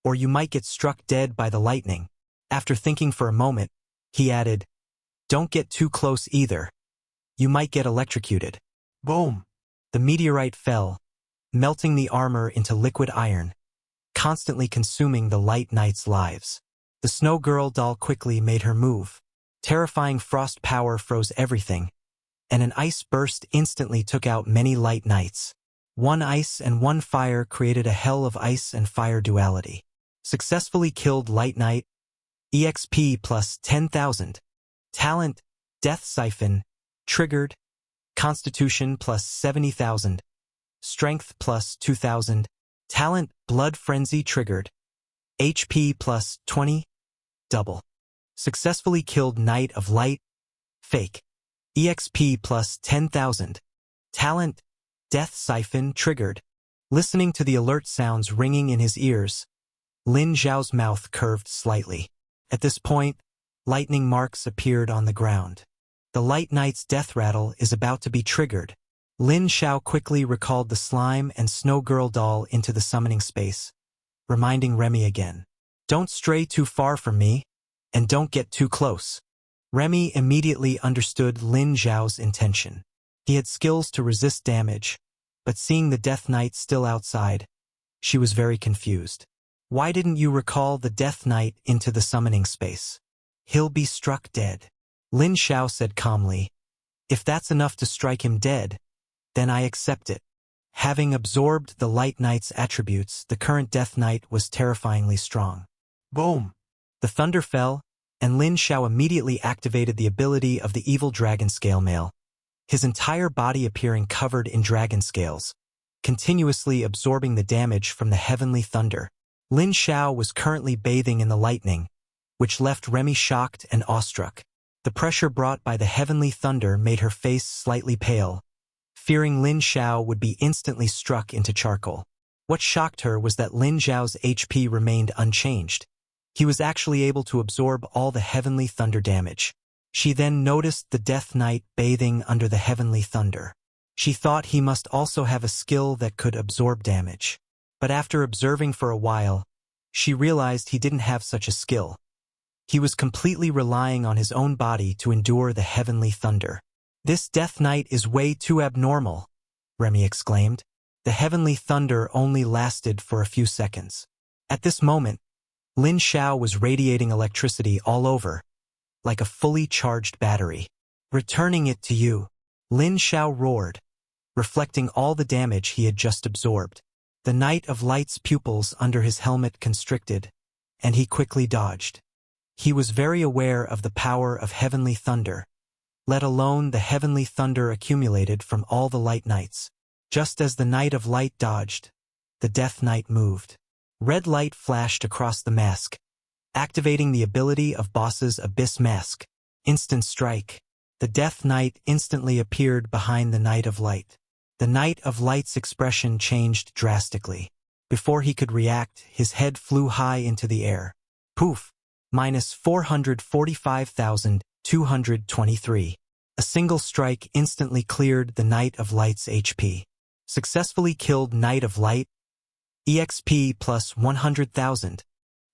or you might get struck dead by the lightning. After thinking for a moment, he added, Don't get too close either. You might get electrocuted. Boom! The meteorite fell, melting the armor into liquid iron, constantly consuming the Light Knight's lives. The Snow Girl doll quickly made her move. Terrifying frost power froze everything, and an ice burst instantly took out many Light Knights. One ice and one fire created a hell of ice and fire duality. Successfully killed Light Knight. EXP plus 10,000. Talent, Death Siphon, triggered. Constitution plus 70,000. Strength plus 2,000. Talent, Blood Frenzy triggered. HP plus 20. Double. Successfully killed Knight of Light. Fake. EXP plus 10,000. Talent, Death Siphon triggered. Listening to the alert sounds ringing in his ears, Lin Xiao's mouth curved slightly. At this point, lightning marks appeared on the ground. The Light Knight's death rattle is about to be triggered. Lin Xiao quickly recalled the slime and Snow Girl doll into the summoning space, reminding Remy again, Don't stray too far from me, and don't get too close. Remy immediately understood Lin Xiao's intention. He had skills to resist damage, but seeing the Death Knight still outside, she was very confused. Why didn't you recall the Death Knight into the summoning space? He'll be struck dead. Lin Xiao said calmly, If that's enough to strike him dead, then I accept it. Having absorbed the Light Knight's attributes, the current Death Knight was terrifyingly strong. Boom! The thunder fell, and Lin Xiao immediately activated the ability of the evil dragon scale male, his entire body appearing covered in dragon scales, continuously absorbing the damage from the heavenly thunder. Lin Xiao was currently bathing in the lightning, which left Remy shocked and awestruck. The pressure brought by the heavenly thunder made her face slightly pale, fearing Lin Xiao would be instantly struck into charcoal. What shocked her was that Lin Xiao's HP remained unchanged. He was actually able to absorb all the heavenly thunder damage. She then noticed the Death Knight bathing under the heavenly thunder. She thought he must also have a skill that could absorb damage. But after observing for a while, she realized he didn't have such a skill. He was completely relying on his own body to endure the heavenly thunder. This Death Knight is way too abnormal, Remy exclaimed. The heavenly thunder only lasted for a few seconds. At this moment, Lin Xiao was radiating electricity all over, like a fully charged battery. Returning it to you, Lin Xiao roared, reflecting all the damage he had just absorbed. The Knight of Light's pupils under his helmet constricted, and he quickly dodged. He was very aware of the power of heavenly thunder, let alone the heavenly thunder accumulated from all the Light Knights. Just as the Knight of Light dodged, the Death Knight moved. Red light flashed across the mask, activating the ability of Boss's Abyss Mask. Instant strike. The Death Knight instantly appeared behind the Knight of Light. The Knight of Light's expression changed drastically. Before he could react, his head flew high into the air. Poof! Minus 445,223. A single strike instantly cleared the Knight of Light's HP. Successfully killed Knight of Light. EXP plus 100,000.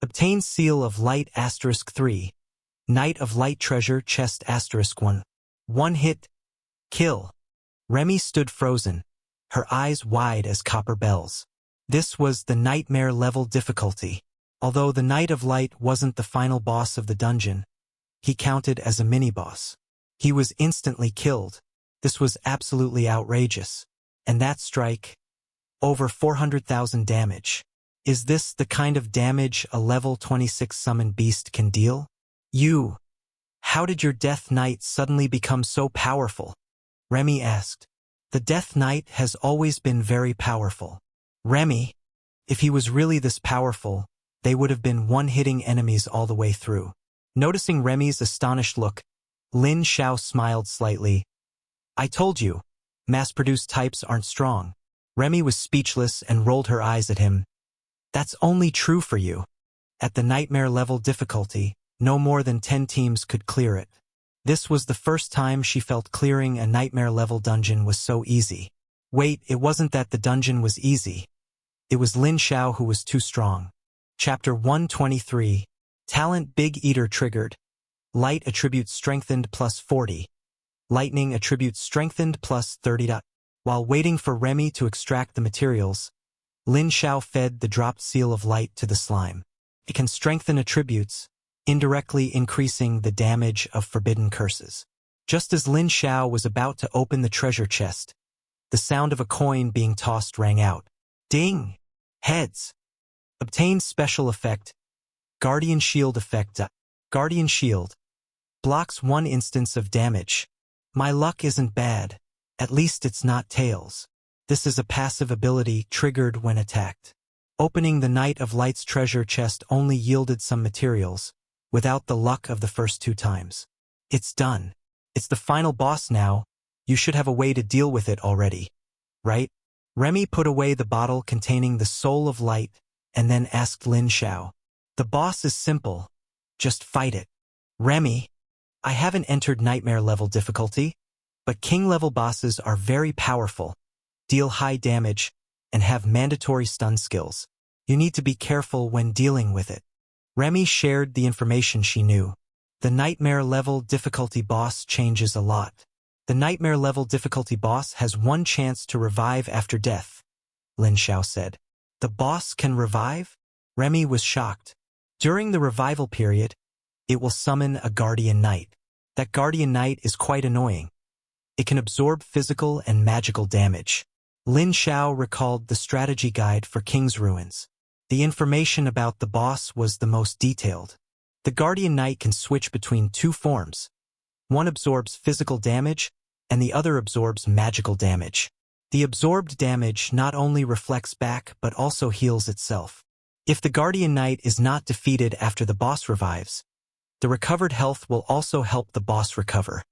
Obtained Seal of Light *3. Knight of Light Treasure Chest *1. One hit. Kill. Remy stood frozen, her eyes wide as copper bells. This was the nightmare level difficulty. Although the Knight of Light wasn't the final boss of the dungeon, he counted as a mini-boss. He was instantly killed. This was absolutely outrageous. And that strike, over 400,000 damage. Is this the kind of damage a level 26 summoned beast can deal? How did your Death Knight suddenly become so powerful? Remy asked. The Death Knight has always been very powerful. Remy, if he was really this powerful, they would have been one-hitting enemies all the way through. Noticing Remy's astonished look, Lin Xiao smiled slightly. I told you, Mass-produced types aren't strong. Remy was speechless and rolled her eyes at him. That's only true for you. At the nightmare level difficulty, no more than 10 teams could clear it. This was the first time she felt clearing a nightmare level dungeon was so easy. Wait, it wasn't that the dungeon was easy. It was Lin Xiao who was too strong. Chapter 123. Talent Big Eater triggered. Light attribute strengthened plus 40. Lightning attribute strengthened plus 30. While waiting for Remy to extract the materials, Lin Xiao fed the dropped seal of light to the slime. It can strengthen attributes, indirectly increasing the damage of forbidden curses. Just as Lin Xiao was about to open the treasure chest, the sound of a coin being tossed rang out. Ding! Heads! Obtained special effect. Guardian Shield effect. Guardian Shield. Blocks 1 instance of damage. My luck isn't bad. At least it's not tails. This is a passive ability triggered when attacked. Opening the Knight of Light's treasure chest only yielded some materials, without the luck of the first 2 times. It's done. It's the final boss now. You should have a way to deal with it already. Right? Remy put away the bottle containing the soul of light and then asked Lin Xiao. The boss is simple. Just fight it. Remy, I haven't entered nightmare level difficulty, but king level bosses are very powerful, deal high damage, and have mandatory stun skills. You need to be careful when dealing with it. Remy shared the information she knew. The nightmare level difficulty boss changes a lot. The nightmare level difficulty boss has 1 chance to revive after death, Lin Xiao said. The boss can revive? Remy was shocked. During the revival period, it will summon a guardian knight. That guardian knight is quite annoying. It can absorb physical and magical damage. Lin Xiao recalled the strategy guide for King's Ruins. The information about the boss was the most detailed. The guardian knight can switch between 2 forms. One absorbs physical damage, and the other absorbs magical damage. The absorbed damage not only reflects back but also heals itself. If the guardian knight is not defeated after the boss revives, the recovered health will also help the boss recover.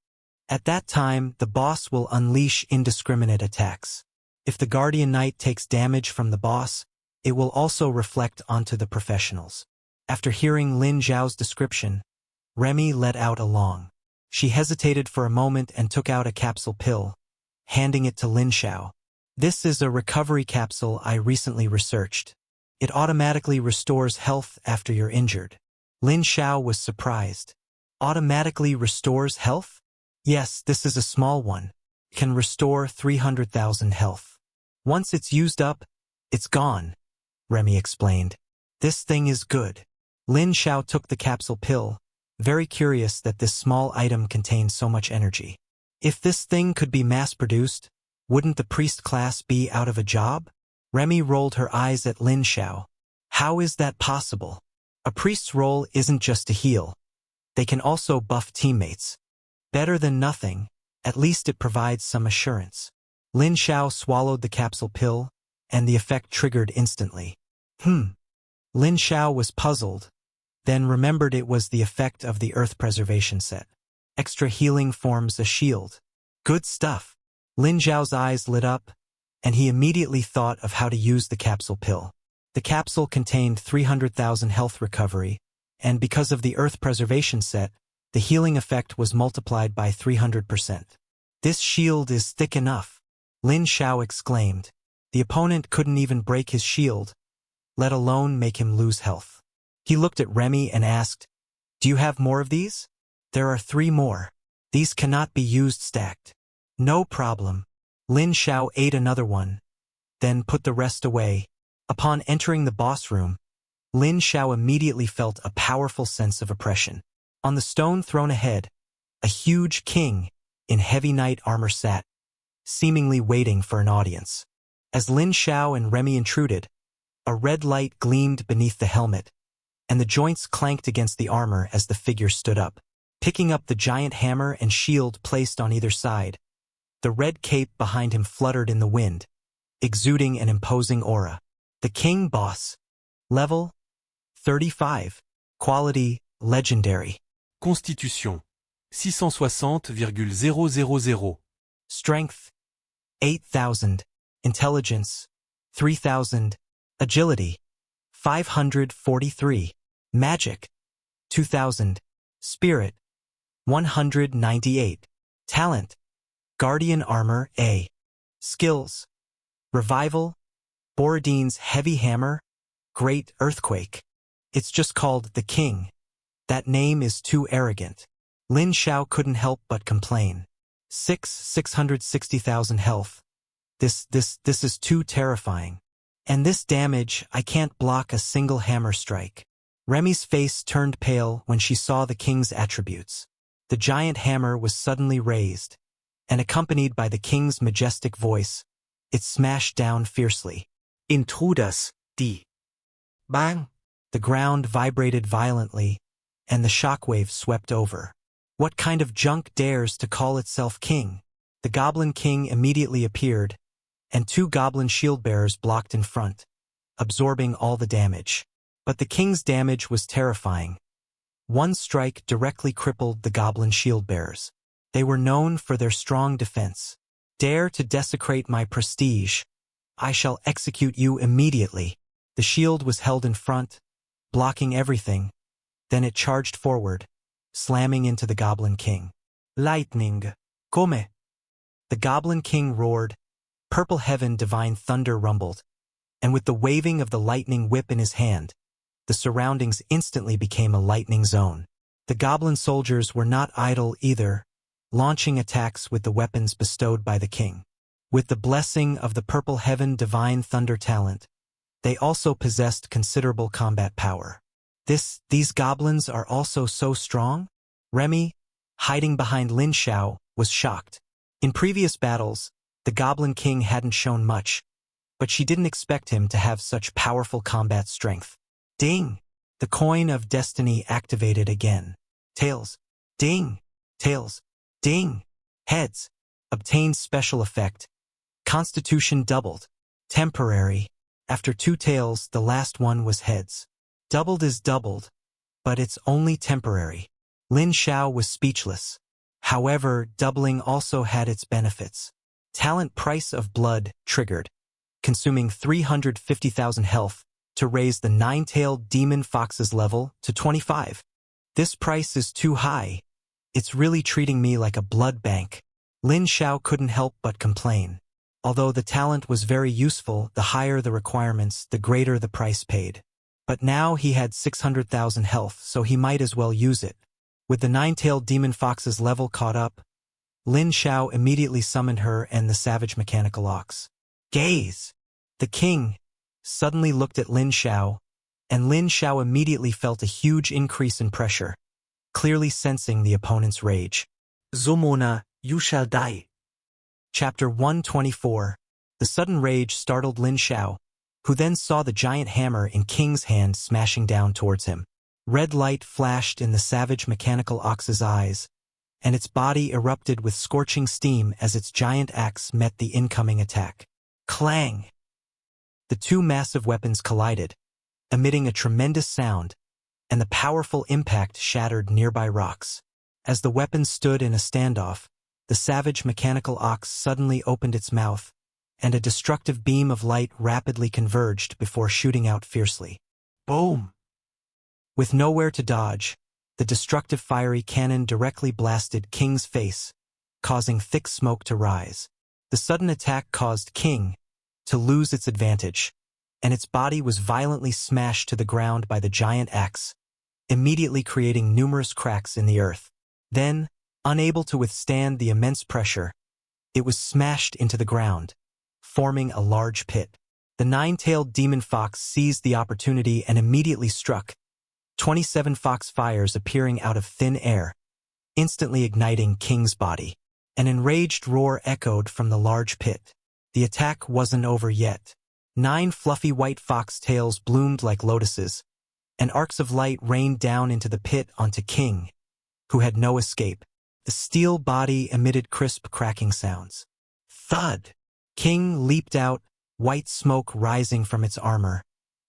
At that time, the boss will unleash indiscriminate attacks. If the guardian knight takes damage from the boss, it will also reflect onto the professionals. After hearing Lin Xiao's description, Remy let out a long. She hesitated for a moment and took out a capsule pill, handing it to Lin Xiao. This is a recovery capsule I recently researched. It automatically restores health after you're injured. Lin Xiao was surprised. Automatically restores health? Yes, this is a small one. It can restore 300,000 health. Once it's used up, it's gone, Remy explained. This thing is good. Lin Xiao took the capsule pill, very curious that this small item contained so much energy. If this thing could be mass-produced, wouldn't the priest class be out of a job? Remy rolled her eyes at Lin Xiao. How is that possible? A priest's role isn't just to heal. They can also buff teammates. Better than nothing, at least it provides some assurance. Lin Xiao swallowed the capsule pill, and the effect triggered instantly. Lin Xiao was puzzled, then remembered it was the effect of the Earth Preservation set. Extra healing forms a shield. Good stuff. Lin Xiao's eyes lit up, and he immediately thought of how to use the capsule pill. The capsule contained 300,000 health recovery, and because of the Earth Preservation set, the healing effect was multiplied by 300%. This shield is thick enough, Lin Xiao exclaimed. The opponent couldn't even break his shield, let alone make him lose health. He looked at Remy and asked, "Do you have more of these?" "There are 3 more. These cannot be used stacked." "No problem." Lin Xiao ate another one, then put the rest away. Upon entering the boss room, Lin Xiao immediately felt a powerful sense of oppression. On the stone thrown ahead, a huge king in heavy knight armor sat, seemingly waiting for an audience. As Lin Xiao and Remy intruded, a red light gleamed beneath the helmet, and the joints clanked against the armor as the figure stood up. Picking up the giant hammer and shield placed on either side, the red cape behind him fluttered in the wind, exuding an imposing aura. The King Boss. Level 35. Quality Legendary. Constitution. 660,000. Strength 8,000. Intelligence, 3,000. Agility, 543. Magic, 2,000. Spirit, 198. Talent, Guardian Armor A. Skills, Revival, Borodine's Heavy Hammer, Great Earthquake. It's just called the King. That name is too arrogant. Lin Xiao couldn't help but complain. 660,000 health. This is too terrifying. And this damage, I can't block a single hammer strike. Remy's face turned pale when she saw the king's attributes. The giant hammer was suddenly raised, and accompanied by the king's majestic voice, it smashed down fiercely. Intruders, die. Bang! The ground vibrated violently, and the shockwave swept over. What kind of junk dares to call itself king? The Goblin King immediately appeared, and 2 goblin shield-bearers blocked in front, absorbing all the damage. But the king's damage was terrifying. One strike directly crippled the goblin shield-bearers. They were known for their strong defense. Dare to desecrate my prestige. I shall execute you immediately. The shield was held in front, blocking everything. Then it charged forward, slamming into the Goblin King. Lightning. Come. The Goblin King roared. Purple heaven divine thunder rumbled, and with the waving of the lightning whip in his hand, the surroundings instantly became a lightning zone. The goblin soldiers were not idle either, launching attacks with the weapons bestowed by the king. With the blessing of the purple heaven divine thunder talent, they also possessed considerable combat power. These goblins are also so strong? Remy, hiding behind Lin Xiao, was shocked. In previous battles, the Goblin King hadn't shown much, but she didn't expect him to have such powerful combat strength. Ding! The coin of destiny activated again. Tails. Ding! Tails. Ding! Heads. Obtained special effect. Constitution doubled. Temporary. After 2 tails, the last one was heads. Doubled is doubled, but it's only temporary. Lin Xiao was speechless. However, doubling also had its benefits. Talent Price of Blood triggered, consuming 350,000 health to raise the 9-tailed demon fox's level to 25. This price is too high. It's really treating me like a blood bank. Lin Xiao couldn't help but complain. Although the talent was very useful, the higher the requirements, the greater the price paid. But now he had 600,000 health, so he might as well use it. With the 9-tailed demon fox's level caught up, Lin Xiao immediately summoned her and the savage mechanical ox. Gaze! The king suddenly looked at Lin Xiao, and Lin Xiao immediately felt a huge increase in pressure, clearly sensing the opponent's rage. Zomona, you shall die. Chapter 124. The sudden rage startled Lin Xiao, who then saw the giant hammer in King's hand smashing down towards him. Red light flashed in the savage mechanical ox's eyes, and its body erupted with scorching steam as its giant axe met the incoming attack. Clang! The 2 massive weapons collided, emitting a tremendous sound, and the powerful impact shattered nearby rocks. As the weapons stood in a standoff, the savage mechanical ox suddenly opened its mouth, and a destructive beam of light rapidly converged before shooting out fiercely. Boom! With nowhere to dodge, the destructive fiery cannon directly blasted King's face, causing thick smoke to rise. The sudden attack caused King to lose its advantage, and its body was violently smashed to the ground by the giant axe, immediately creating numerous cracks in the earth. Then, unable to withstand the immense pressure, it was smashed into the ground, forming a large pit. The 9-tailed demon fox seized the opportunity and immediately struck, 27 fox fires appearing out of thin air, instantly igniting King's body. An enraged roar echoed from the large pit. The attack wasn't over yet. 9 fluffy white fox tails bloomed like lotuses, and arcs of light rained down into the pit onto King, who had no escape. The steel body emitted crisp cracking sounds. Thud! King leaped out, white smoke rising from its armor,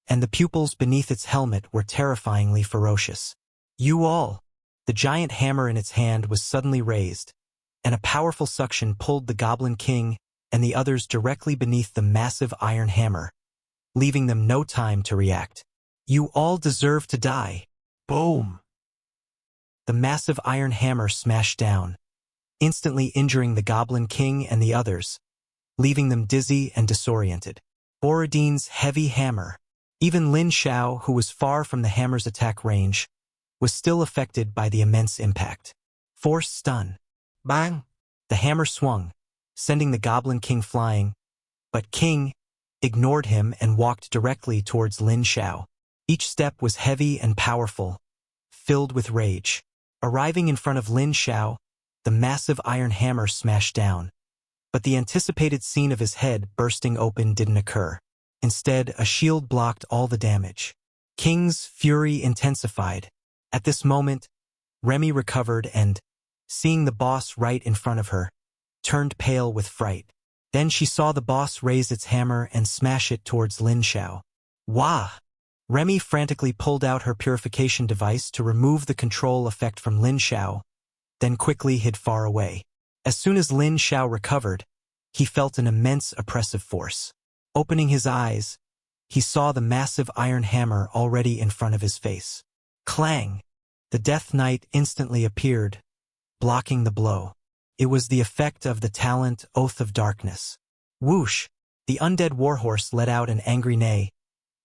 and the pupils beneath its helmet were terrifyingly ferocious. You all! The giant hammer in its hand was suddenly raised, and a powerful suction pulled the Goblin King and the others directly beneath the massive iron hammer, leaving them no time to react. You all deserve to die. Boom! The massive iron hammer smashed down, instantly injuring the Goblin King and the others, leaving them dizzy and disoriented. Borodin's heavy hammer. Even Lin Xiao, who was far from the hammer's attack range, was still affected by the immense impact. Force stun. Bang! The hammer swung, sending the Goblin King flying, but King ignored him and walked directly towards Lin Xiao. Each step was heavy and powerful, filled with rage. Arriving in front of Lin Xiao, the massive iron hammer smashed down, but the anticipated scene of his head bursting open didn't occur. Instead, a shield blocked all the damage. King's fury intensified. At this moment, Remy recovered and, seeing the boss right in front of her, turned pale with fright. Then she saw the boss raise its hammer and smash it towards Lin Xiao. Wah! Remy frantically pulled out her purification device to remove the control effect from Lin Xiao, then quickly hid far away. As soon as Lin Xiao recovered, he felt an immense oppressive force. Opening his eyes, he saw the massive iron hammer already in front of his face. Clang! The Death Knight instantly appeared, blocking the blow. It was the effect of the talent Oath of Darkness. Whoosh! The undead warhorse let out an angry neigh,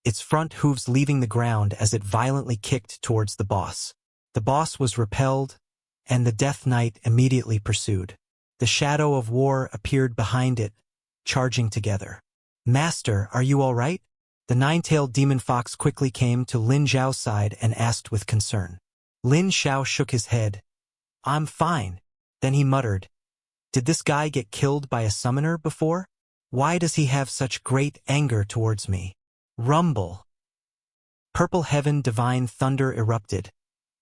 its front hooves leaving the ground as it violently kicked towards the boss. The boss was repelled, and the Death Knight immediately pursued. The shadow of war appeared behind it, charging together. Master, are you all right? The nine-tailed demon fox quickly came to Lin Xiao's side and asked with concern. Lin Xiao shook his head. I'm fine. Then he muttered, did this guy get killed by a summoner before? Why does he have such great anger towards me? Rumble! Purple heaven divine thunder erupted,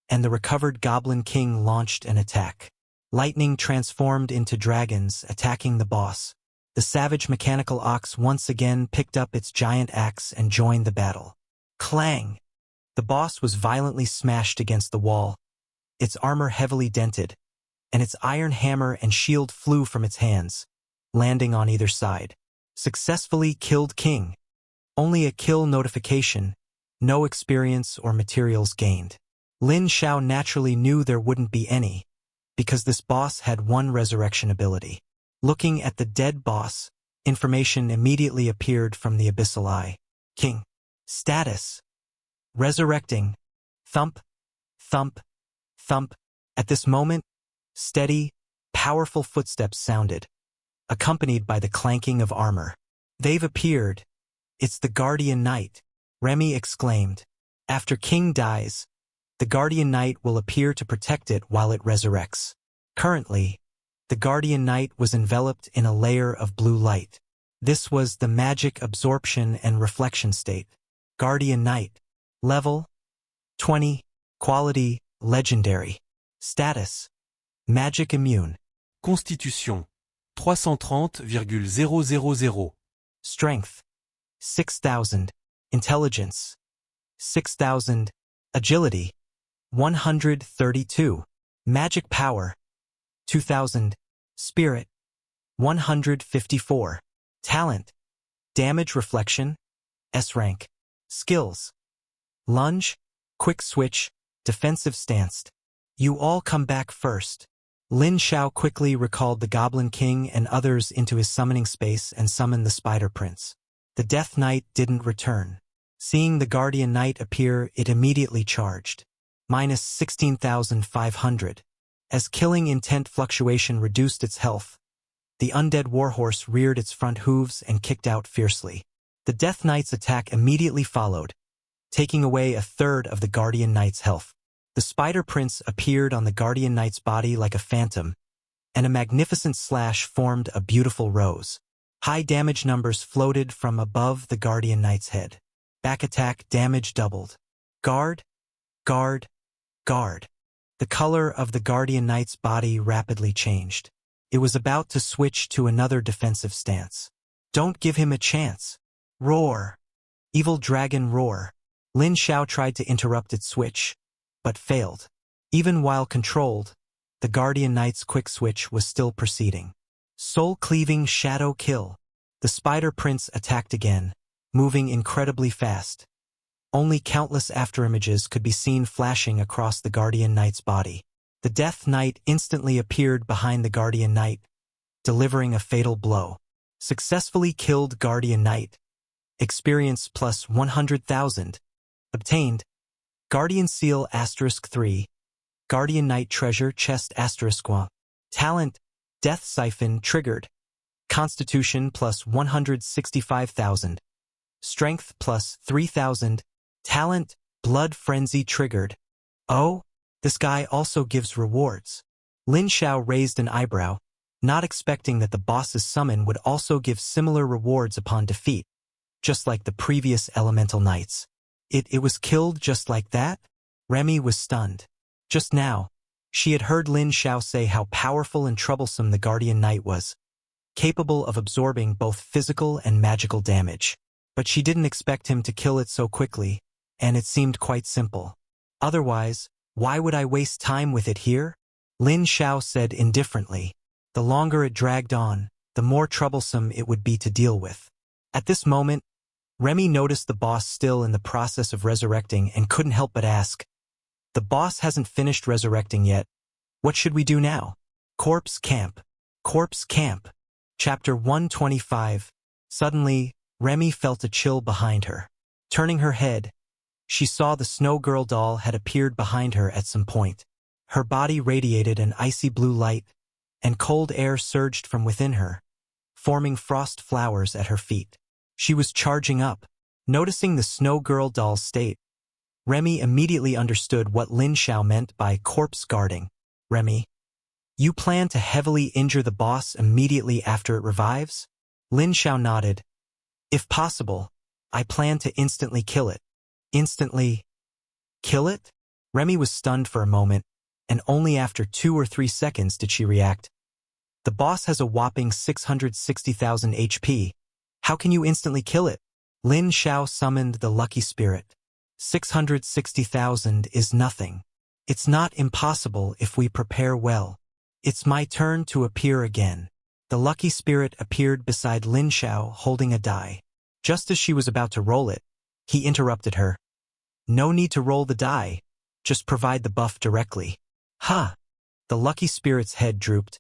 and the recovered Goblin King launched an attack. Lightning transformed into dragons, attacking the boss. The savage mechanical ox once again picked up its giant axe and joined the battle. Clang! The boss was violently smashed against the wall, its armor heavily dented, and its iron hammer and shield flew from its hands, landing on either side. Successfully killed King. Only a kill notification, no experience or materials gained. Lin Xiao naturally knew there wouldn't be any, because this boss had one resurrection ability. Looking at the dead boss, information immediately appeared from the abyssal eye. King. Status. Resurrecting. Thump. Thump. Thump. At this moment, steady, powerful footsteps sounded, accompanied by the clanking of armor. They've appeared. It's the Guardian Knight, Remy exclaimed. After King dies, the Guardian Knight will appear to protect it while it resurrects. Currently, the Guardian Knight was enveloped in a layer of blue light. This was the magic absorption and reflection state. Guardian Knight. Level 20. Quality Legendary. Status Magic Immune. Constitution 330,000. Strength 6,000. Intelligence 6,000. Agility 132. Magic Power 2,000. Spirit 154. Talent Damage Reflection S rank. Skills Lunge, Quick Switch, Defensive Stance. You all come back first. Lin Xiao quickly recalled the Goblin King and others into his summoning space and summoned the Spider Prince. The Death Knight didn't return. Seeing the Guardian Knight appear, it immediately charged. Minus 16,500. As killing intent fluctuation reduced its health, the undead warhorse reared its front hooves and kicked out fiercely. The Death Knight's attack immediately followed, taking away a third of the Guardian Knight's health. The Spider Prince appeared on the Guardian Knight's body like a phantom, and a magnificent slash formed a beautiful rose. High damage numbers floated from above the Guardian Knight's head. Back attack damage doubled. Guard, guard, guard. The color of the Guardian Knight's body rapidly changed. It was about to switch to another defensive stance. Don't give him a chance. Roar. Evil Dragon Roar. Lin Xiao tried to interrupt its switch, but failed. Even while controlled, the Guardian Knight's quick switch was still proceeding. Soul-cleaving shadow kill. The Spider Prince attacked again, moving incredibly fast. Only countless afterimages could be seen flashing across the Guardian Knight's body. The Death Knight instantly appeared behind the Guardian Knight, delivering a fatal blow. Successfully killed Guardian Knight. Experience plus 100,000. Obtained. Guardian Seal *3. Guardian Knight Treasure Chest *1. Talent. Death Siphon triggered. Constitution plus 165,000. Strength plus 3,000. Talent. Blood Frenzy triggered. Oh, this guy also gives rewards. Lin Xiao raised an eyebrow, not expecting that the boss's summon would also give similar rewards upon defeat, just like the previous elemental knights. It was killed just like that? Remy was stunned. Just now, she had heard Lin Xiao say how powerful and troublesome the Guardian Knight was, capable of absorbing both physical and magical damage. But she didn't expect him to kill it so quickly, and it seemed quite simple. Otherwise, why would I waste time with it here? Lin Xiao said indifferently. The longer it dragged on, the more troublesome it would be to deal with. At this moment, Remy noticed the boss still in the process of resurrecting and couldn't help but ask, "The boss hasn't finished resurrecting yet. What should we do now?" Corpse Camp. Corpse Camp. Chapter 125. Suddenly, Remy felt a chill behind her. Turning her head, she saw the Snow Girl doll had appeared behind her at some point. Her body radiated an icy blue light, and cold air surged from within her, forming frost flowers at her feet. She was charging up. Noticing the Snow Girl doll's state, Remy immediately understood what Lin Xiao meant by corpse guarding. "Remy, you plan to heavily injure the boss immediately after it revives?" Lin Xiao nodded. "If possible, I plan to instantly kill it." Instantly kill it? Remy was stunned for a moment, and only after 2 or 3 seconds did she react. "The boss has a whopping 660,000 HP. How can you instantly kill it?" Lin Xiao summoned the lucky spirit. 660,000 is nothing. It's not impossible if we prepare well. It's my turn to appear again. The lucky spirit appeared beside Lin Xiao holding a die. Just as she was about to roll it, he interrupted her. "No need to roll the die. Just provide the buff directly." "Huh." The lucky spirit's head drooped.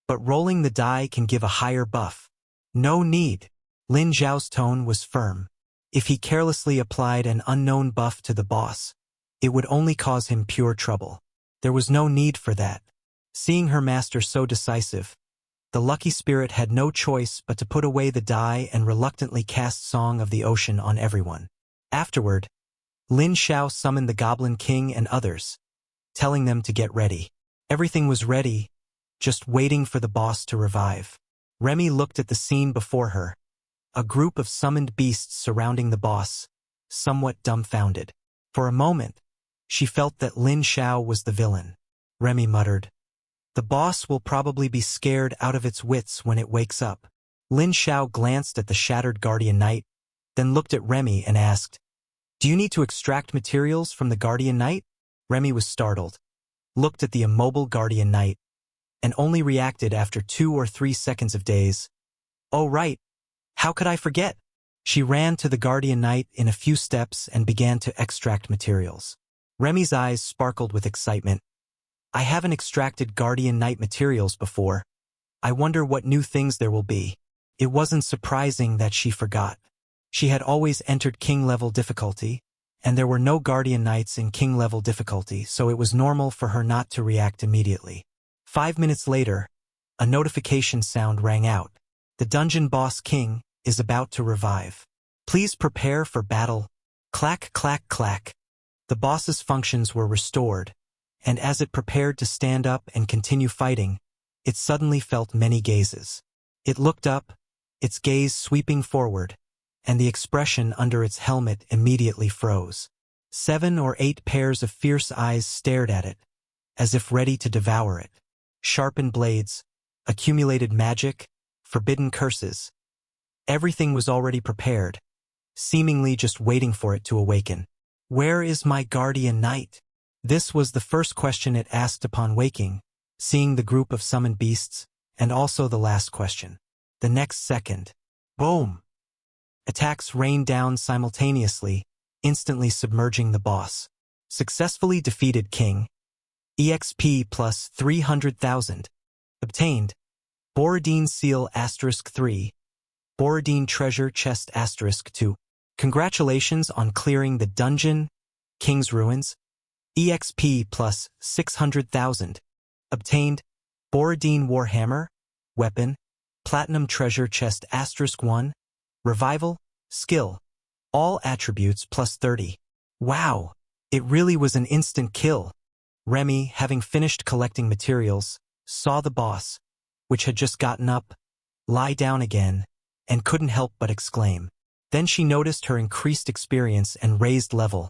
"But rolling the die can give a higher buff." "No need." Lin Xiao's tone was firm. If he carelessly applied an unknown buff to the boss, it would only cause him pure trouble. There was no need for that. Seeing her master so decisive, the lucky spirit had no choice but to put away the die and reluctantly cast Song of the Ocean on everyone. Afterward, Lin Xiao summoned the Goblin King and others, telling them to get ready. Everything was ready, just waiting for the boss to revive. Remy looked at the scene before her. A group of summoned beasts surrounding the boss, somewhat dumbfounded. For a moment, she felt that Lin Xiao was the villain. Remy muttered, "The boss will probably be scared out of its wits when it wakes up." Lin Xiao glanced at the shattered Guardian Knight, then looked at Remy and asked, "Do you need to extract materials from the Guardian Knight?" Remy was startled, looked at the immobile Guardian Knight, and only reacted after 2 or 3 seconds of daze. "Oh right. How could I forget?" She ran to the Guardian Knight in a few steps and began to extract materials. Remy's eyes sparkled with excitement. "I haven't extracted Guardian Knight materials before. I wonder what new things there will be." It wasn't surprising that she forgot. She had always entered King-level difficulty, and there were no Guardian Knights in King-level difficulty, so it was normal for her not to react immediately. 5 minutes later, a notification sound rang out. "The dungeon boss King is about to revive. Please prepare for battle." Clack, clack, clack. The boss's functions were restored, and as it prepared to stand up and continue fighting, it suddenly felt many gazes. It looked up, its gaze sweeping forward, and the expression under its helmet immediately froze. 7 or 8 pairs of fierce eyes stared at it, as if ready to devour it. Sharpened blades, accumulated magic, forbidden curses. Everything was already prepared, seemingly just waiting for it to awaken. "Where is my Guardian Knight?" This was the first question it asked upon waking, seeing the group of summoned beasts, and also the last question. The next second, boom! Attacks rained down simultaneously, instantly submerging the boss. Successfully defeated King. EXP plus 300,000. Obtained. Borodin Seal *3. Borodin Treasure Chest *2. Congratulations on clearing the dungeon. King's Ruins. EXP plus 600,000. Obtained. Borodin Warhammer. Weapon. Platinum Treasure Chest *1. Revival. Skill. All attributes plus 30. Wow! It really was an instant kill. Remy, having finished collecting materials, saw the boss, which had just gotten up, lie down again, and couldn't help but exclaim. Then she noticed her increased experience and raised level,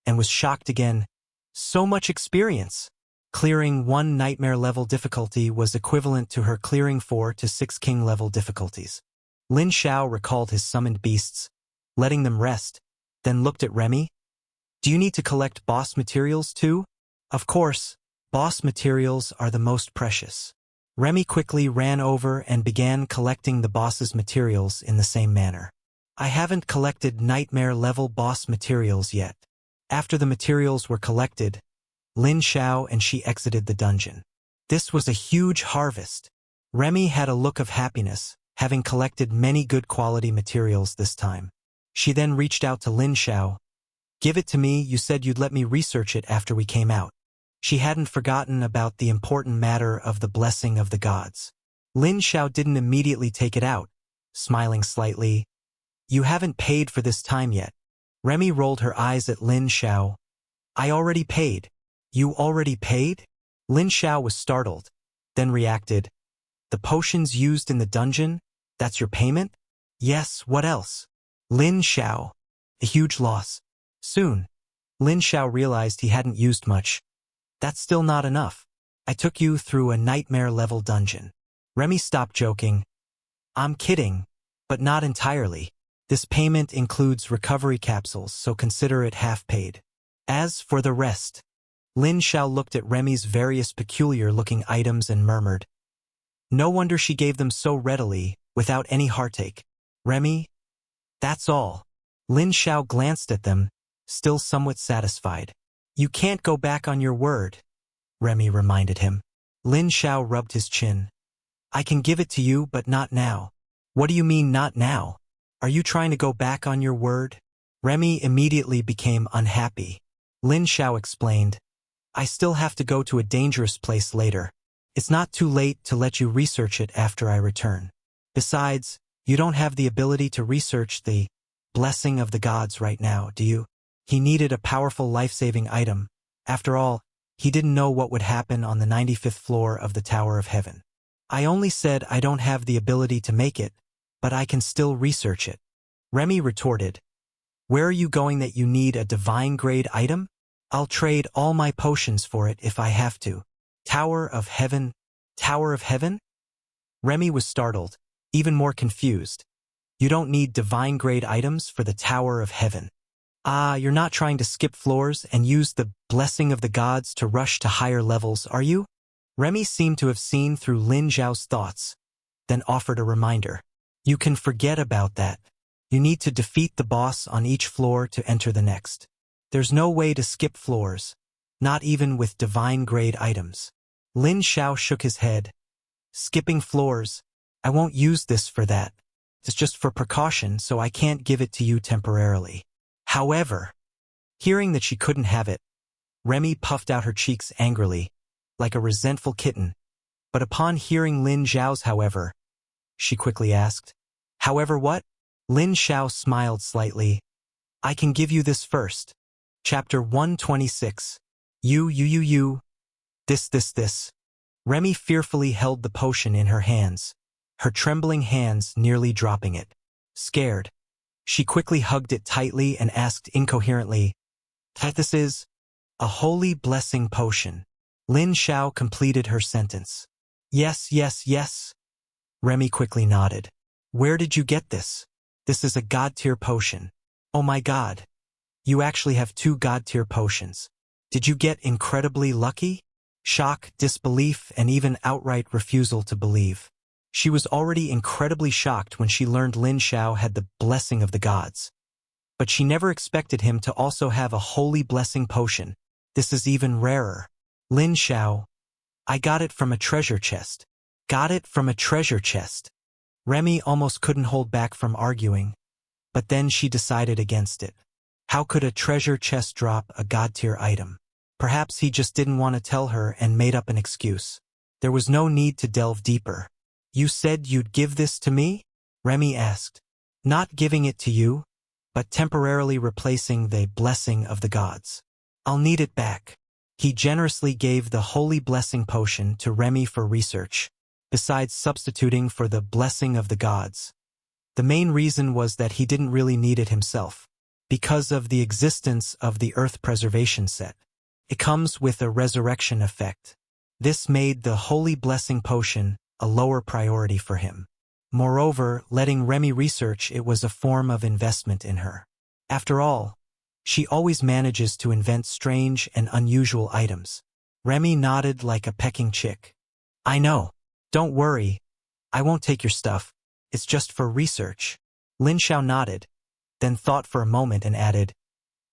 and was shocked again. So much experience! Clearing 1 nightmare level difficulty was equivalent to her clearing 4 to 6 king level difficulties. Lin Xiao recalled his summoned beasts, letting them rest, then looked at Remy. Do you need to collect boss materials too? Of course, boss materials are the most precious. Remy quickly ran over and began collecting the boss's materials in the same manner. I haven't collected nightmare level boss materials yet. After the materials were collected, Lin Xiao and she exited the dungeon. This was a huge harvest. Remy had a look of happiness, having collected many good quality materials this time. She then reached out to Lin Xiao. Give it to me, you said you'd let me research it after we came out. She hadn't forgotten about the important matter of the blessing of the gods. Lin Xiao didn't immediately take it out, smiling slightly. You haven't paid for this time yet. Remy rolled her eyes at Lin Xiao. I already paid. You already paid? Lin Xiao was startled, then reacted. The potions used in the dungeon? That's your payment? Yes, what else? Lin Xiao. A huge loss. Soon, Lin Xiao realized he hadn't used much. That's still not enough. I took you through a nightmare-level dungeon. Remy stopped joking. I'm kidding, but not entirely. This payment includes recovery capsules, so consider it half paid. As for the rest, Lin Xiao looked at Remy's various peculiar-looking items and murmured. No wonder she gave them so readily, without any heartache. Remy? That's all. Lin Xiao glanced at them, still somewhat satisfied. You can't go back on your word, Remy reminded him. Lin Xiao rubbed his chin. I can give it to you, but not now. What do you mean not now? Are you trying to go back on your word? Remy immediately became unhappy. Lin Xiao explained. I still have to go to a dangerous place later. It's not too late to let you research it after I return. Besides, you don't have the ability to research the blessing of the gods right now, do you? He needed a powerful life-saving item. After all, he didn't know what would happen on the 95th floor of the Tower of Heaven. I only said I don't have the ability to make it, but I can still research it. Remy retorted. Where are you going that you need a divine-grade item? I'll trade all my potions for it if I have to. Tower of Heaven? Tower of Heaven? Remy was startled, even more confused. You don't need divine-grade items for the Tower of Heaven. Ah, you're not trying to skip floors and use the blessing of the gods to rush to higher levels, are you? Remy seemed to have seen through Lin Xiao's thoughts, then offered a reminder. You can forget about that. You need to defeat the boss on each floor to enter the next. There's no way to skip floors, not even with divine-grade items. Lin Xiao shook his head. Skipping floors? I won't use this for that. It's just for precaution, so I can't give it to you temporarily. However, hearing that she couldn't have it, Remy puffed out her cheeks angrily, like a resentful kitten. But upon hearing Lin Xiao's however, she quickly asked, However what? Lin Xiao smiled slightly. I can give you this first. Chapter 126. You. This. Remy fearfully held the potion in her hands, her trembling hands nearly dropping it. Scared, she quickly hugged it tightly and asked incoherently, This is a holy blessing potion. Lin Xiao completed her sentence. Yes. Remy quickly nodded. Where did you get this? This is a god-tier potion. Oh my god. You actually have 2 god-tier potions. Did you get incredibly lucky? Shock, disbelief, and even outright refusal to believe. She was already incredibly shocked when she learned Lin Xiao had the blessing of the gods. But she never expected him to also have a holy blessing potion. This is even rarer. Lin Xiao, I got it from a treasure chest. Got it from a treasure chest. Remy almost couldn't hold back from arguing, but then she decided against it. How could a treasure chest drop a god-tier item? Perhaps he just didn't want to tell her and made up an excuse. There was no need to delve deeper. You said you'd give this to me? Remy asked. Not giving it to you, but temporarily replacing the blessing of the gods. I'll need it back. He generously gave the holy blessing potion to Remy for research, besides substituting for the blessing of the gods. The main reason was that he didn't really need it himself, because of the existence of the Earth Preservation set. It comes with a resurrection effect. This made the holy blessing potion a lower priority for him. Moreover, letting Remy research it was a form of investment in her. After all, she always manages to invent strange and unusual items. Remy nodded like a pecking chick. I know. Don't worry. I won't take your stuff. It's just for research. Lin Xiao nodded, then thought for a moment and added,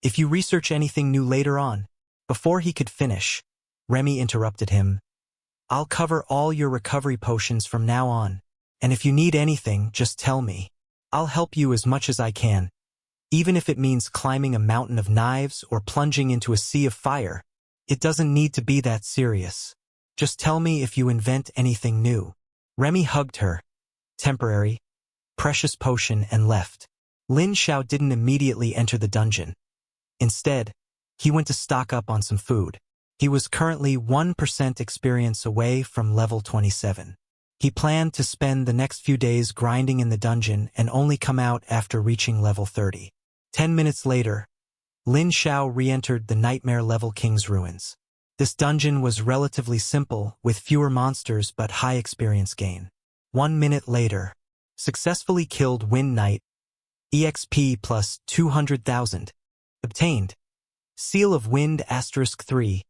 if you research anything new later on. Before he could finish, Remy interrupted him. I'll cover all your recovery potions from now on, and if you need anything, just tell me. I'll help you as much as I can, even if it means climbing a mountain of knives or plunging into a sea of fire. It doesn't need to be that serious. Just tell me if you invent anything new. Remy hugged her. Temporary, precious potion and left. Lin Xiao didn't immediately enter the dungeon. Instead, he went to stock up on some food. He was currently 1% experience away from level 27. He planned to spend the next few days grinding in the dungeon and only come out after reaching level 30. 10 minutes later, Lin Xiao re-entered the Nightmare level King's Ruins. This dungeon was relatively simple, with fewer monsters but high experience gain. 1 minute later, successfully killed Wind Knight, EXP plus 200,000. Obtained. Seal of Wind *3.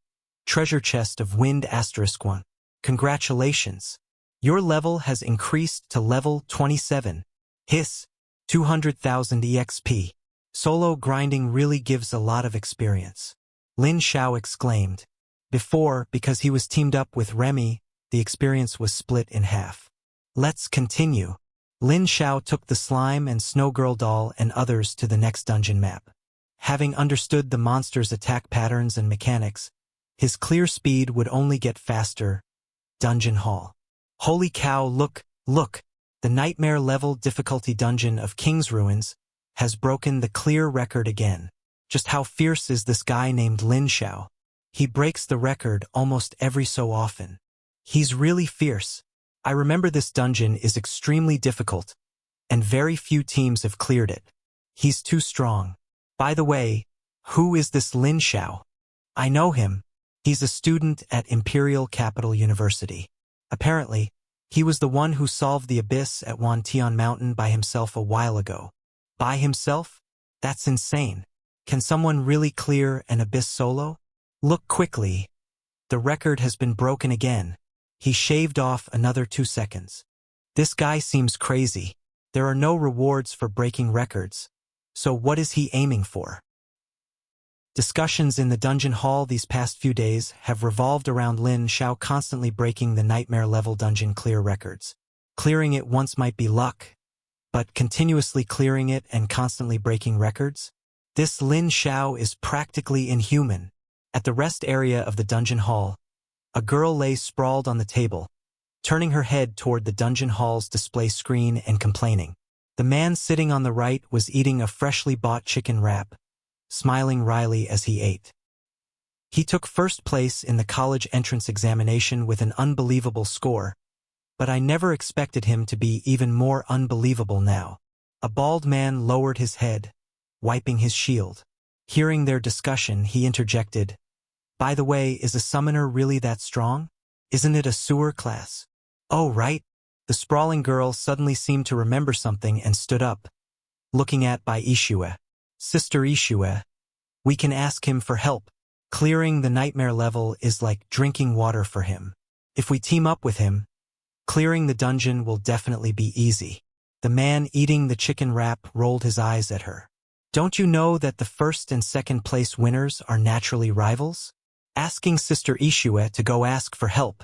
Treasure chest of Wind *1. Congratulations. Your level has increased to level 27. Hiss. 200,000 EXP. Solo grinding really gives a lot of experience. Lin Xiao exclaimed. Before, because he was teamed up with Remy, the experience was split in half. Let's continue. Lin Xiao took the slime and snow girl doll and others to the next dungeon map. Having understood the monster's attack patterns and mechanics, his clear speed would only get faster. Dungeon Hall. Holy cow, look! The Nightmare level difficulty dungeon of King's Ruins has broken the clear record again. Just how fierce is this guy named Lin Xiao? He breaks the record almost every so often. He's really fierce. I remember this dungeon is extremely difficult, and very few teams have cleared it. He's too strong. By the way, who is this Lin Xiao? I know him. He's a student at Imperial Capital University. Apparently, he was the one who solved the abyss at Wantian Mountain by himself a while ago. By himself? That's insane. Can someone really clear an abyss solo? Look quickly. The record has been broken again. He shaved off another 2 seconds. This guy seems crazy. There are no rewards for breaking records. So what is he aiming for? Discussions in the dungeon hall these past few days have revolved around Lin Xiao constantly breaking the Nightmare level dungeon clear records. Clearing it once might be luck, but continuously clearing it and constantly breaking records? This Lin Xiao is practically inhuman. At the rest area of the dungeon hall, a girl lay sprawled on the table, turning her head toward the dungeon hall's display screen and complaining. The man sitting on the right was eating a freshly bought chicken wrap, smiling wryly as he ate. He took first place in the college entrance examination with an unbelievable score, but I never expected him to be even more unbelievable now. A bald man lowered his head, wiping his shield. Hearing their discussion, he interjected, "By the way, is a summoner really that strong? Isn't it a sewer class?" "Oh, right." The sprawling girl suddenly seemed to remember something and stood up, looking at Bai Ishue. "Sister Ishue, we can ask him for help." Clearing the nightmare level is like drinking water for him. If we team up with him, clearing the dungeon will definitely be easy. The man eating the chicken wrap rolled his eyes at her. Don't you know that the first and second place winners are naturally rivals? Asking Sister Ishue to go ask for help.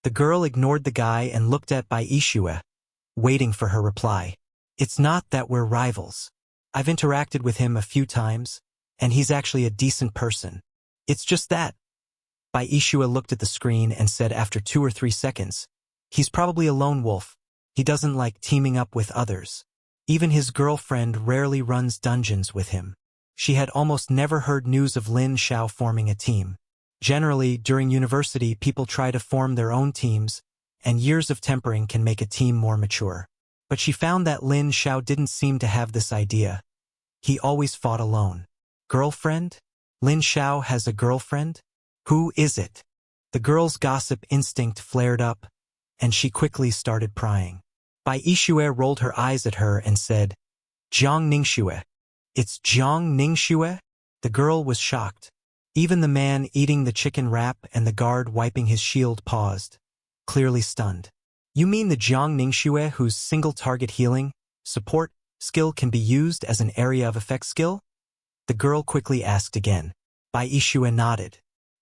The girl ignored the guy and looked at Bai Ishue, waiting for her reply. It's not that we're rivals. I've interacted with him a few times, and he's actually a decent person. It's just that. Bai Ishue looked at the screen and said after 2 or 3 seconds, he's probably a lone wolf. He doesn't like teaming up with others. Even his girlfriend rarely runs dungeons with him. She had almost never heard news of Lin Xiao forming a team. Generally, during university, people try to form their own teams, and years of tempering can make a team more mature. But she found that Lin Xiao didn't seem to have this idea. He always fought alone. Girlfriend? Lin Xiao has a girlfriend? Who is it? The girl's gossip instinct flared up, and she quickly started prying. Bai Ishue rolled her eyes at her and said, Jiang Ningxue. It's Jiang Ningxue? The girl was shocked. Even the man eating the chicken wrap and the guard wiping his shield paused, clearly stunned. You mean the Jiang Ningxue whose single target healing, support, skill can be used as an area of effect skill? The girl quickly asked again. Bai Ishue nodded.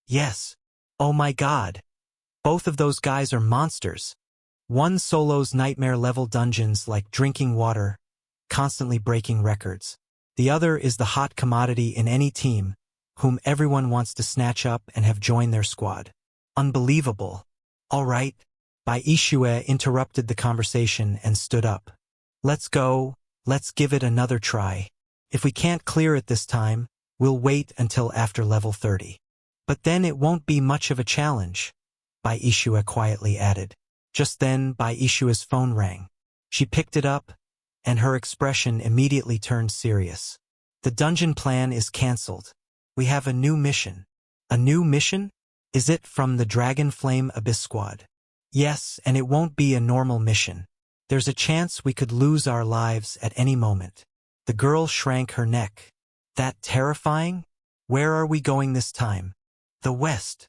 Yes. Oh my god. Both of those guys are monsters. One solos nightmare-level dungeons like drinking water, constantly breaking records. The other is the hot commodity in any team, whom everyone wants to snatch up and have join their squad. Unbelievable. All right. Bai Ishue interrupted the conversation and stood up. Let's go. Let's give it another try. If we can't clear it this time, we'll wait until after level 30. But then it won't be much of a challenge, Bai Ishue quietly added. Just then, Bai Ishue's phone rang. She picked it up, and her expression immediately turned serious. The dungeon plan is cancelled. We have a new mission. A new mission? Is it from the Dragon Flame Abyss Squad? Yes, and it won't be a normal mission. There's a chance we could lose our lives at any moment. The girl shrank her neck. That terrifying? Where are we going this time? The West.